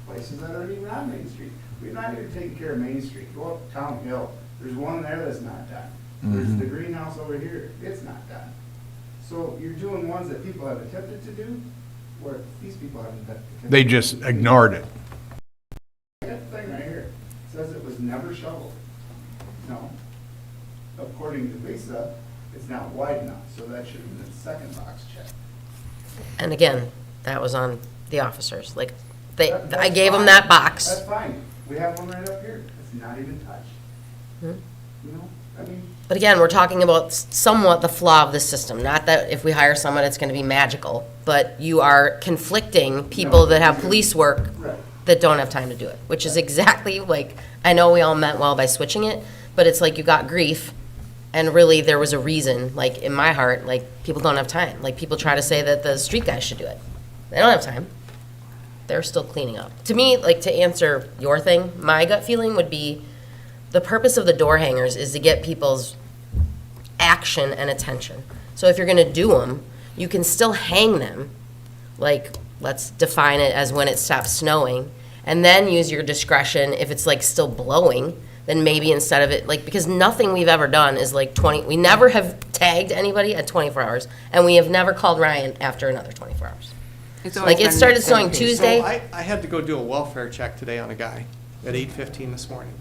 places that aren't even on Main Street. We're not even taking care of Main Street. Go up Town Hill. There's one there that's not done. There's the greenhouse over here. It's not done. So you're doing ones that people have attempted to do, where these people haven't attempted. They just ignored it. That thing right here says it was never shoveled. No. According to Lisa, it's not wide enough, so that should have been the second box checked. And again, that was on the officers. Like, That- I that's gave them fine. that box. That's fine. We have one right up here. It's not even touched. Hmm. You know, I mean, But again, we're talking about somewhat the flaw of the system. Not that if we hire someone, it's going to be magical, but you are conflicting people that have police work right. that don't have time to do it, which is exactly like, I know we all meant well by switching it, but it's like you got grief, and really there was a reason, like in my heart, like people don't have time. Like people try to say that the street guys should do it. They don't have time. They're still cleaning up. To me, like to answer your thing, my gut feeling would be the purpose of the door hangers is to get people's action and attention. So if you're gonna do them, you can still hang them, like, let's define it as when it stops snowing, and then use your discretion if it's like still blowing, then maybe instead of it, like, because nothing we've ever done is like 20, we never have tagged anybody at 24 hours, and we have never called Ryan after another 24 hours. Like, it started snowing Tuesday. So I had to go do a welfare check today on a guy at 8:15 this morning.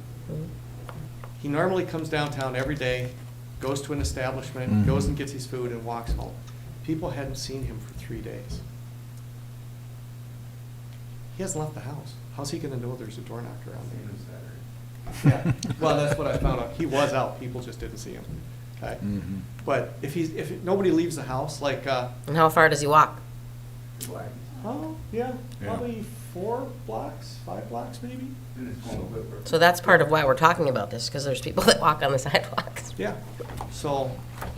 He normally comes downtown every day, goes to an establishment, goes and gets his food and walks home. People hadn't seen him for 3 days. He hasn't left the house. How's he gonna know there's a door knocker around there? Yeah, well, that's what I found out. He was out, people just didn't see him. Okay? But if nobody leaves the house, like, And how far does he walk? Black. oh, yeah, Yeah. probably 4 blocks, 5 blocks maybe? And it's going to Whitworth. So that's part of why we're talking about this, because there's people that walk on the sidewalks, Yeah, so.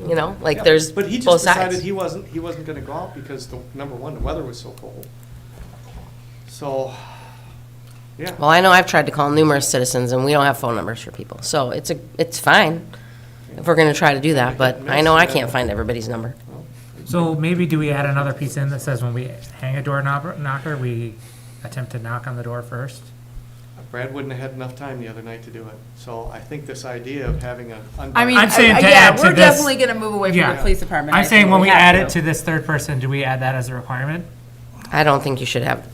you know, like yeah. there's But he both just sides. decided he wasn't gonna go out because number one, the weather was so cold. So, yeah. Well, I know I've tried to call numerous citizens, and we don't have phone numbers for people, so it's fine if we're gonna try to do that, but I know I can't find everybody's number. So maybe do we add another piece in that says when we hang a door knocker, we attempt to knock on the door first? Brad wouldn't have had enough time the other night to do it. So I think this idea of having an. I mean, I'm saying to yeah, add to we're this- definitely gonna move away from Yeah. the police department. I'm I saying think when we have add it to this third person, do we add that as a requirement? I don't think you should have,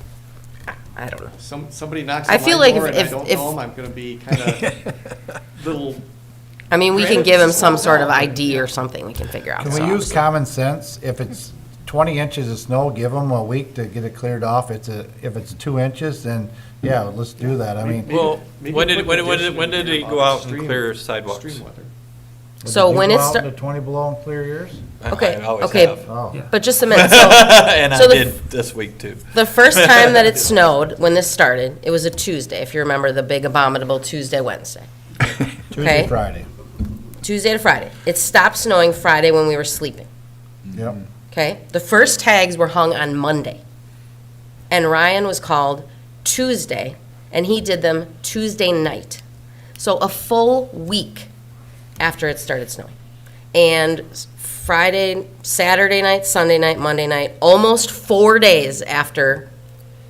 I don't know. Somebody knocks I on feel my like door if- and I don't if- know them, I'm gonna be kind of little. I mean, we can Granted, give him it's a some small sort of town. ID or something we can figure out. Can we so. use common sense? If it's 20 inches of snow, give them a week to get it cleared off. If it's 2 inches, then, yeah, let's do that. I mean, Well, Maybe when did, put when the did, addition when in did here he about go out and extreme- clear sidewalks? extreme weather. So did you when go it's out start- in the 20 below and clear yours? Okay, I always okay. have. Oh. Yeah. But just a minute, so. And so I the- did this week too. The first time that it snowed, when this started, it was a Tuesday, if you remember the big abominable Tuesday, Wednesday. Tuesday, Okay. Friday. Tuesday to Friday. It stopped snowing Friday when we were sleeping, Yep. okay? The first tags were hung on Monday. And Ryan was called Tuesday, and he did them Tuesday night. So a full week after it started snowing. And Friday, Saturday night, Sunday night, Monday night, almost 4 days after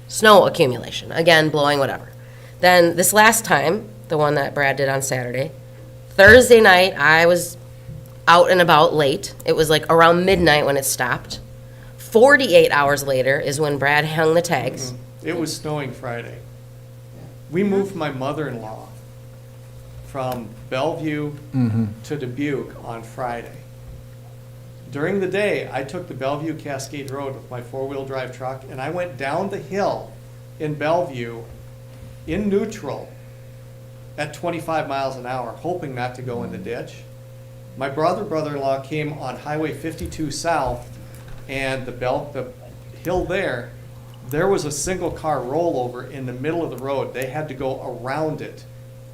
snow accumulation, again, blowing whatever. Then this last time, the one that Brad did on Saturday, Thursday night, I was out and about late. It was like around midnight when it stopped. 48 hours later is when Brad hung the tags. It was snowing Friday. We moved my mother-in-law from Bellevue to Dubuque on Friday. During the day, I took the Bellevue Cascade Road with my four-wheel drive truck, and I went down the hill in Bellevue in neutral at 25 miles an hour, hoping not to go in the ditch. My brother-in-law came on Highway 52 South, and the hill there was a single-car rollover in the middle of the road. They had to go around it.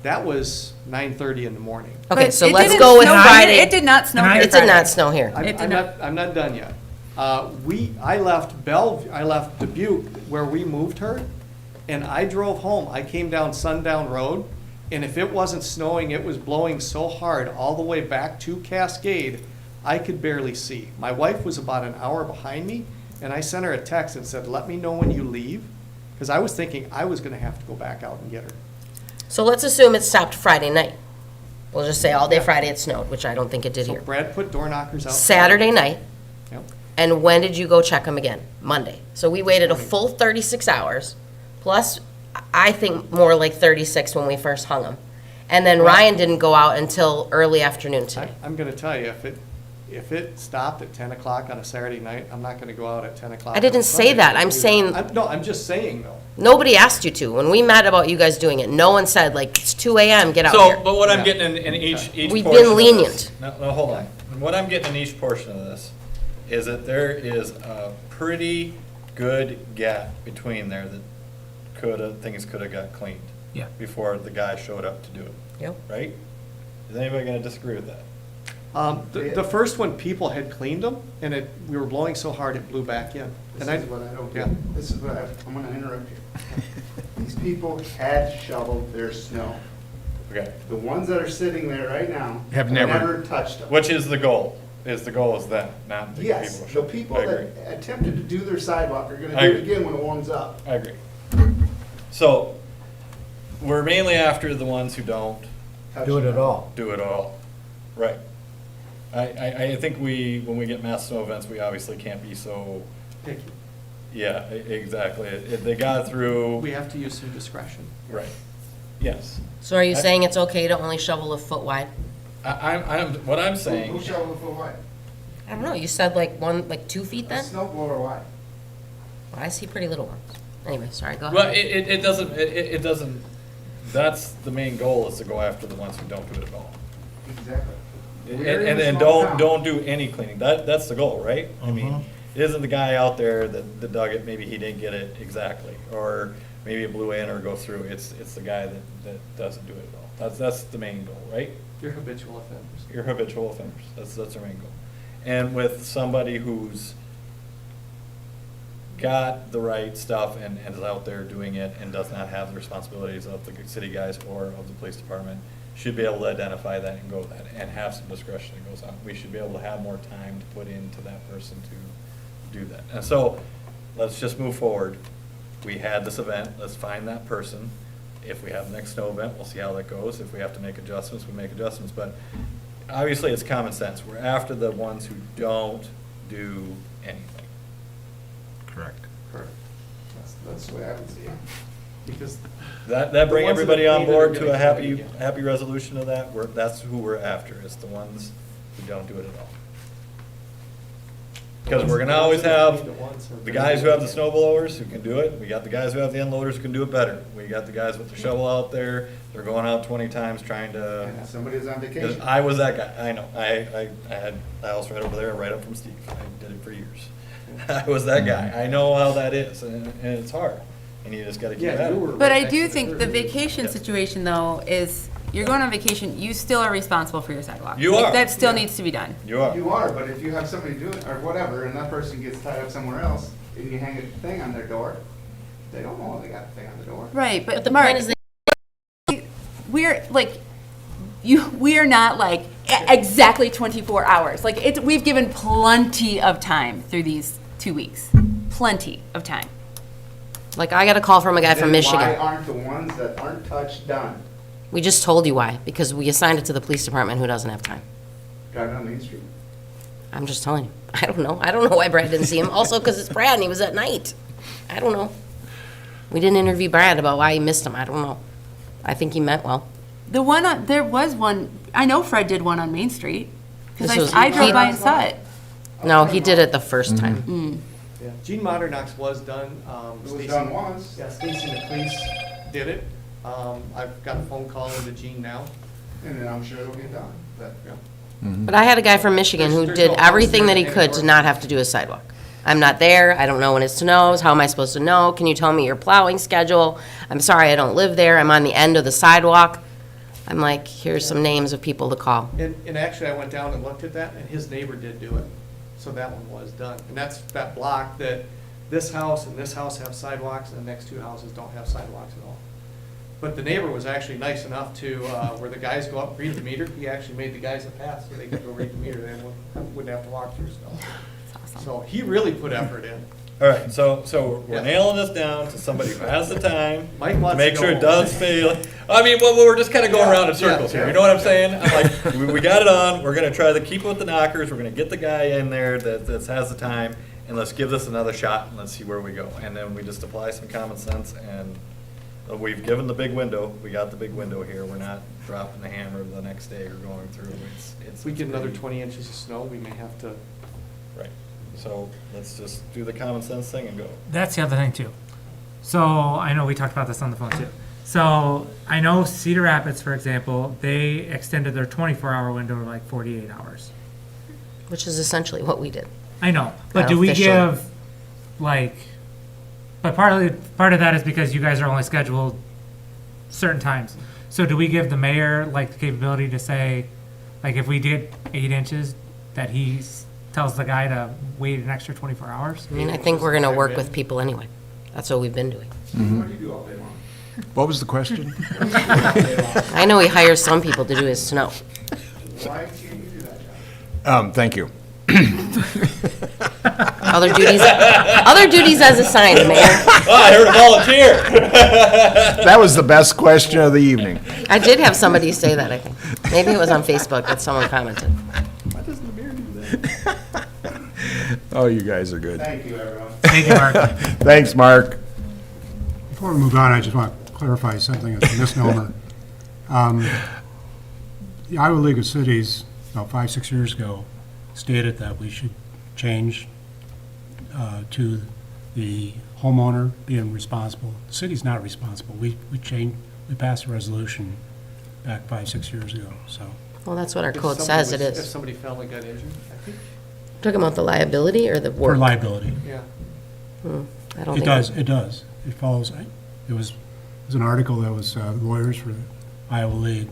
That was 9:30 in the morning. Okay, But so it let's didn't go with snow here. Friday. It did not snow Can I- here It did Friday. not snow here. I'm, It did I'm not- not, I'm not done yet. I left Bellevue, I left Dubuque, where we moved her, and I drove home. I came down Sundown Road, and if it wasn't snowing, it was blowing so hard all the way back to Cascade, I could barely see. My wife was about an hour behind me, and I sent her a text and said, let me know when you leave, because I was thinking I was gonna have to go back out and get her. So let's assume it stopped Friday night. We'll just say all day Friday it snowed, which I don't think it did So here. Brad put door knockers out. Saturday night, Yep. and when did you go check them again? Monday. So we waited a full 36 hours, plus I think more like 36 when we first hung them. And then Ryan didn't go out until early afternoon today. I'm gonna tell you, if it stopped at 10 o'clock on a Saturday night, I'm not gonna go out at 10 o'clock. I didn't on a say Sunday that. to I'm do saying- No, I'm just saying though. Nobody asked you to. When we met about you guys doing it, no one said like, it's 2 a.m., get out So, here. but what I'm Yeah. getting in each We've portion been of lenient. this- No, hold on. What I'm getting in each portion of this is that there is a pretty good gap between there that things could have got cleaned. Yeah. Before the guy showed up to do it, Yep. right? Is anybody gonna disagree with that? The first one, people had cleaned them, and we were blowing so hard it blew back in. This And is what I don't yeah. get. This is what I'm gonna interrupt you. These people had shoveled their snow. Okay. The ones that are sitting there right now Have never- touched them. Which is the goal? Is the goal is them, not the people? Yes, the showing. people I agree. that attempted to do their sidewalk are gonna I do it agree. again when it warms up. I agree. So, we're mainly after the ones who don't Touch Do it them. at all. do it all. Right. I think when we get mass snow events, we obviously can't be so, Picky. yeah, exactly. They got through, We have to use some discretion. right, yes. So are you saying it's okay to only shovel a foot wide? What I'm Who saying, shoveled for what? I don't know, you said like 2 feet A then? snow blower wide. Well, I see pretty little ones. Anyway, sorry, go well, ahead. it doesn't, that's the main goal, is to go after the ones who don't do it at all. Exactly. And We're in a and small town. don't do any cleaning. That's the goal, right? I mean, it isn't the guy out there that dug it, maybe he didn't get it exactly, or maybe it blew in or go through. It's the guy that doesn't do it at all. That's the main goal, right? You're habitual offenders. You're habitual offenders. That's our main goal. And with somebody who's got the right stuff and is out there doing it and does not have the responsibilities of the city guys or of the police department, should be able to identify that and go that, and have some discretion that goes on. We should be able to have more time to put into that person to do that. And so, let's just move forward. We had this event, let's find that person. if we have the next snow event, we'll see how that goes. If we have to make adjustments, we make adjustments. But obviously, it's common sense. We're after the ones who don't do anything. Correct. Correct. That's the way I would see it. Because That The bring ones that everybody have on paid it are board to gonna a come happy, again. happy resolution of that. That's who we're after, is the ones who don't do it at all. Because we're gonna always have the guys who have the snow blowers who can do it. We got the guys who have the unloaders who can do it better. We got the guys with the shovel out there. They're going out 20 times trying to. And somebody's on 'Cause vacation. I was that guy. I know. I had a house right over there, right up from Steve. I did it for years. I was that guy. I know how that is, and it's hard. And you just gotta keep Yeah, at you it. were But right I next do to think curb. the vacation situation, though, is, you're going on vacation, you still are responsible for your sidewalk. You Like, are. That still Yeah. needs to be done. You are. You are, but if you have somebody doing, or whatever, and that person gets tied up somewhere else, and you hang a thing on their door, they don't know they got a thing on the door. Right, But but the Mark, point is that we're like, we are not like exactly 24 hours. Like, we've given plenty of time through these 2 weeks. Plenty of time. like, I got a call from a guy from Then Why Michigan. aren't the ones that aren't touched done? We just told you why, because we assigned it to the police department who doesn't have time. Got it on Main Street. I'm just telling you. I don't know. I don't know why Brad didn't see him. Also, because it's Brad and he was at night. I don't know. We didn't interview Brad about why he missed him. I don't know. I think he meant well. The one, there was one, I know Fred did one on Main Street, This because was- I drove he- by and saw it. No, he did it the first time. Yeah, Gene Modernox was done. It was Stacy- done once. Yeah, Stacy and the police did it. I've got a phone call into Gene now. And then I'm sure it'll get done, but. Yeah. But I had a guy from Michigan who There's did no everything that he concern could to anymore. not have to do a sidewalk. I'm not there. I don't know when it snows. How am I supposed to know? Can you tell me your plowing schedule? I'm sorry, I don't live there. I'm on the end of the sidewalk. I'm like, here's some names of people to call. And actually, I went down and looked at that, and his neighbor did do it. So that one was done. And that's that block that this house and this house have sidewalks, and the next two houses don't have sidewalks at all. But the neighbor was actually nice enough to, where the guys go up and read the meter, he actually made the guys a pass so they could go read the meter. They wouldn't have to walk through snow. So he really put effort in. All right, so we're Yeah. nailing this down to somebody who has the time Mike to wants make to sure go it does fail. I mean, well, we're just kind of going around in circles here. You know what I'm saying? I'm like, we got it on. We're gonna try to keep it with the knockers. We're gonna get the guy in there that has the time, and let's give this another shot and let's see where we go. And then we just apply some common sense, and we've given the big window. We got the big window here. We're not dropping the hammer the next day or going through. If we get another 20 inches of snow, we may have to. Right. So let's just do the common sense thing and go. That's the other thing too. So I know we talked about this on the phone too. So I know Cedar Rapids, for example, they extended their 24-hour window to like 48 hours. Which is essentially what we did. I know, but do we Unofficially. give, like, but part of that is because you guys are only scheduled certain times. So do we give the mayor, like, the capability to say, like, if we did 8 inches, that he tells the guy to wait an extra 24 hours? I mean, I think we're gonna work with people anyway. That's what we've been doing. What do you do all day long? What was the question? I know he hires some people to do his snow. Why can't you do that job? Thank you. Other duties as assigned, Mayor. Oh, I heard a volunteer. That was the best question of the evening. I did have somebody say that, I think. Maybe it was on Facebook that someone commented. Why doesn't the mayor do that? Oh, you guys are good. Thank you, everyone. Thank you, Mark. Thanks, Mark. Before we move on, I just want to clarify something, it's a misnomer. The Iowa League of Cities, about 5-6 years ago, stated that we should change to the homeowner being responsible. The city's not responsible. We passed a resolution back 5-6 years ago, so. Well, that's what our If code somebody says it was- If is. somebody fell and got injured, I think, Talking about the liability or the For work? liability. yeah. I don't It think. does, it does. It follows, it was an article that was lawyers for the Iowa League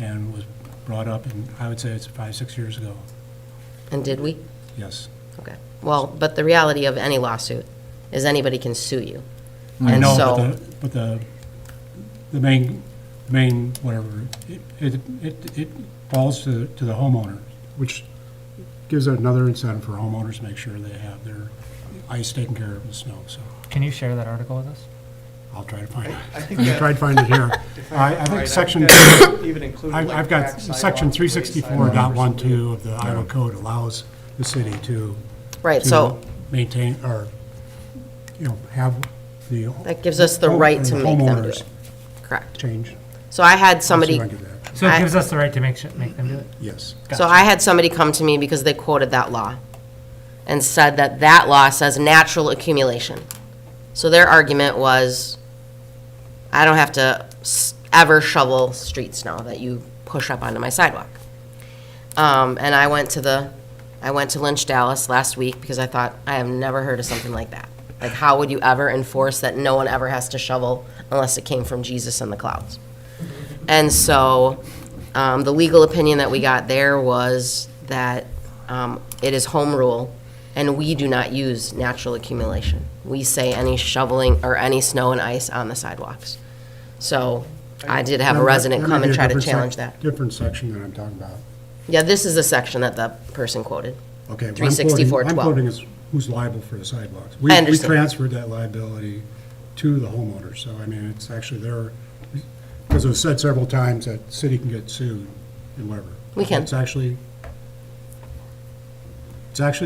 and was brought up, and I would say it's 5-6 years ago, And did we? yes. Okay. Well, but the reality of any lawsuit is anybody can sue you. I And know, so- but the main, whatever, it falls to the homeowner, which gives another incentive for homeowners to make sure they have their ice taken care of in the snow, so. Can you share that article with us? I'll try to find it. I think I that- tried to find it here. I Right, think section, that even included, like, I've got cracked section sidewalks, raised 364.12 of the Iowa Code allows the city to Right, so maintain, or, have the. that gives us the right to make them do homeowners it. Correct. change. So I had I'll see somebody, if I can do that. So it I- gives us the right to make them do it? Yes. so I had somebody come to me because they quoted that law and said that that law says natural accumulation. So their argument was, I don't have to ever shovel street snow that you push up onto my sidewalk. And I went to Lynch Dallas last week because I thought, I have never heard of something like that. Like, how would you ever enforce that no one ever has to shovel unless it came from Jesus in the clouds? And so, the legal opinion that we got there was that it is home rule, and we do not use natural accumulation. We say any shoveling or any snow and ice on the sidewalks. So I did have a resident That come might and be a try to different challenge that. Different section that I'm talking about. Yeah, this is the section that the person quoted. Okay. what 364.12. I'm quoting is who's liable for the sidewalks. I We understand. transferred that liability to the homeowner, so I mean, it's actually their, because it was said several times that city can get sued and whatever. We can. It's actually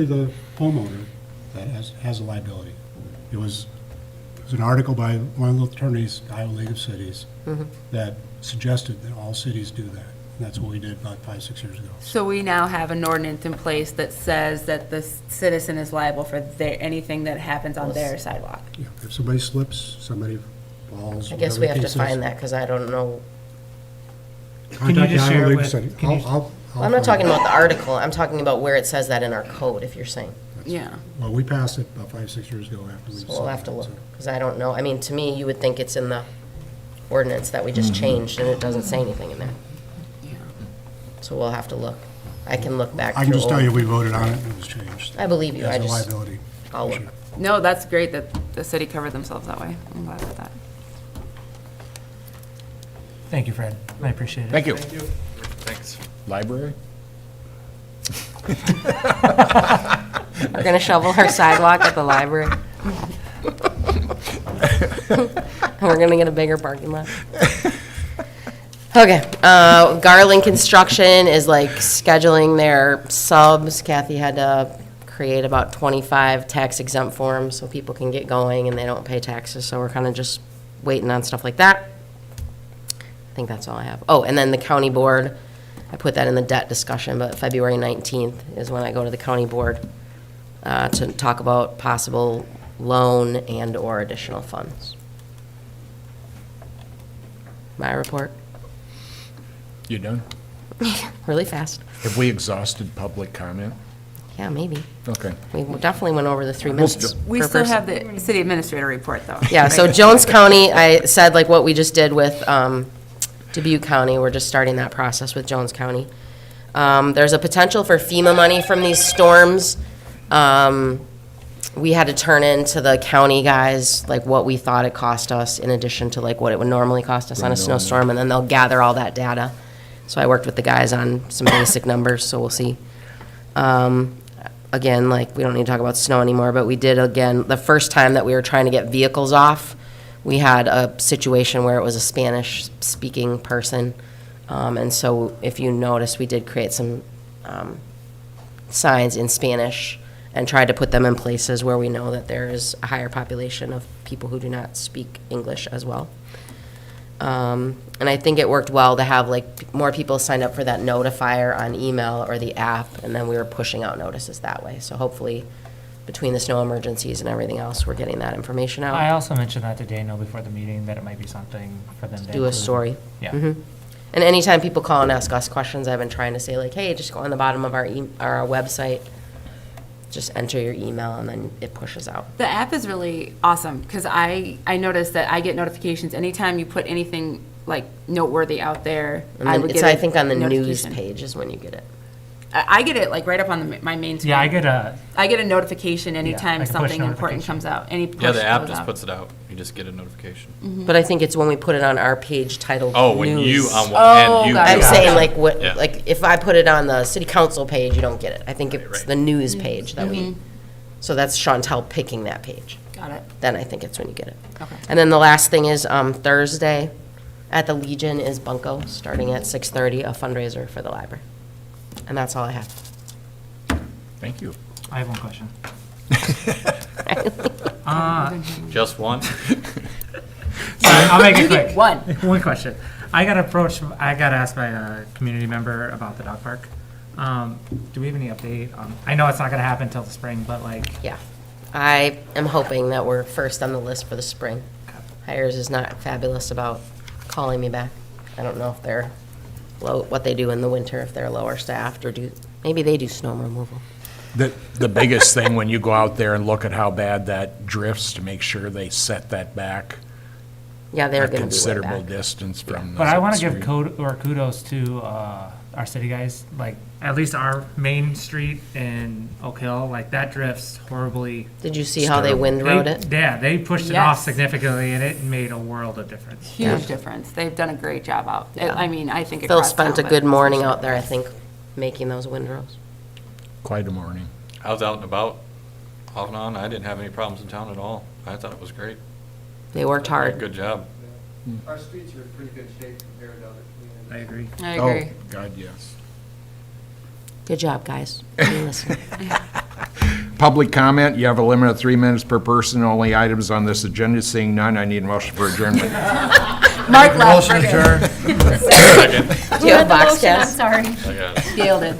the homeowner that has a liability. It was an article by one of the attorneys, Iowa League of Cities, Mm-hmm. that suggested that all cities do that. And that's what we did about 5-6 years ago. So we now have an ordinance in place that says that the citizen is liable for anything that happens on their sidewalk. Yeah, if somebody slips, somebody falls. I guess whatever we the have to case is, find that, because I don't know. Can you contact just the share Iowa it League of with- Cities. can you- I'll I'm not find talking it. about the article, I'm talking about where it says that in our code, if you're saying. Yeah. Well, we passed it about 5-6 years ago after we So saw we'll have to it, look, so. because I don't know. I mean, to me, you would think it's in the ordinance that we just changed, and it doesn't say anything in there. So we'll have to look. I can look back. I can through just tell old- you, we voted on it and it was changed. I believe you, I As a just, liability. I'll look. issue. No, that's great that the city covered themselves that way. I'm glad about that. Thank you, Fred. I appreciate it. Thank you. Thanks. Library? We're gonna shovel our sidewalk at the library. We're gonna get a bigger parking lot. Okay, Garland Construction is like scheduling their subs. Kathy had to create about 25 tax exempt forms so people can get going and they don't pay taxes, so we're kind of just waiting on stuff like that. I think that's all I have. Oh, and then the county board, I put that in the debt discussion, but February 19th is when I go to the county board to talk about possible loan and/or additional funds. My report, You done? really fast. Have we exhausted public comment? Yeah, maybe. Okay. We definitely went over the 3 minutes. We per still person. have the city administrator report, though. Yeah, so Jones County, I said like what we just did with Dubuque County, we're just starting that process with Jones County. There's a potential for FEMA money from these storms. We had to turn in to the county guys, like what we thought it cost us in addition to like what it would normally cost us on a snowstorm, and then they'll gather all that data. So I worked with the guys on some basic numbers, so we'll see. Again, like, we don't need to talk about snow anymore, but we did, again, the first time that we were trying to get vehicles off, we had a situation where it was a Spanish-speaking person. And so if you notice, we did create some signs in Spanish and tried to put them in places where we know that there is a higher population of people who do not speak English as well. And I think it worked well to have like more people signed up for that notifier on email or the app, and then we were pushing out notices that way. So hopefully, between the snow emergencies and everything else, we're getting that information out. I also mentioned that to Daniel before the meeting, that it might be something for them to Do a include. story. Yeah. Mhm. And anytime people call and ask us questions, I've been trying to say like, hey, just go on the bottom of our website, just enter your email, and then it pushes out. The app is really awesome, because I noticed that I get notifications anytime you put anything like noteworthy out there. And I then would it's, get I a think, on the news notification. page is when you get it. I get it like right up on my main screen. Yeah, I get a notification anytime like a push something important notification. comes out. Any push Yeah, the app goes just out. puts it out. You just get a notification. But I think it's when we put it on our page titled Oh, when you, news. on Oh, one, and you. gotcha. I'm yeah. saying like what, Yeah. like if I put it on the city council page, you don't get it. I think it's right. the news page that we, so that's Chantel picking that page. Got it. then I think it's when you get it. Okay. And then the last thing is Thursday at the Legion is Bunko, starting at 6:30, a fundraiser for the library. And that's all I have. Thank you. I have one question. Just one? I'll make it quick. One. One question. I got asked by a community member about the dog park. Do we have any update on, I know it's not gonna happen until the spring, but like, Yeah. I am hoping that we're first on the list for the spring. Hires is not fabulous about calling me back. I don't know if they're what they do in the winter, if they're lower staffed or maybe they do snow removal. The biggest thing when you go out there and look at how bad that drifts, to make sure they set that back Yeah, they're a gonna be way considerable back. distance from the but I wanna give street. kudos to, our city guys, like, at least our main street in Oak Hill, like, that drifts horribly. Did you see how they windrowed it? Yeah, they pushed it off Yes. significantly, and it made a world of difference. Huge difference. They've done a great job out. Yeah. I mean, I think Phil across spent a town, good but- morning out there, I think, making those windrows. Quite a morning. I was out and about, off and on. I didn't have any problems in town at all. I thought it was great. They worked hard. Good job. Our streets are in pretty good shape compared to other communities. I agree. I agree. Oh, God, yes. Good job, guys. You listen. Public comment, you have a limit of 3 minutes per person, only items on this agenda. Seeing none, I need a motion for adjournment. Mark Motion Leffberger. adjourned. Do you have box I'm cast? sorry. I got it. Gail did.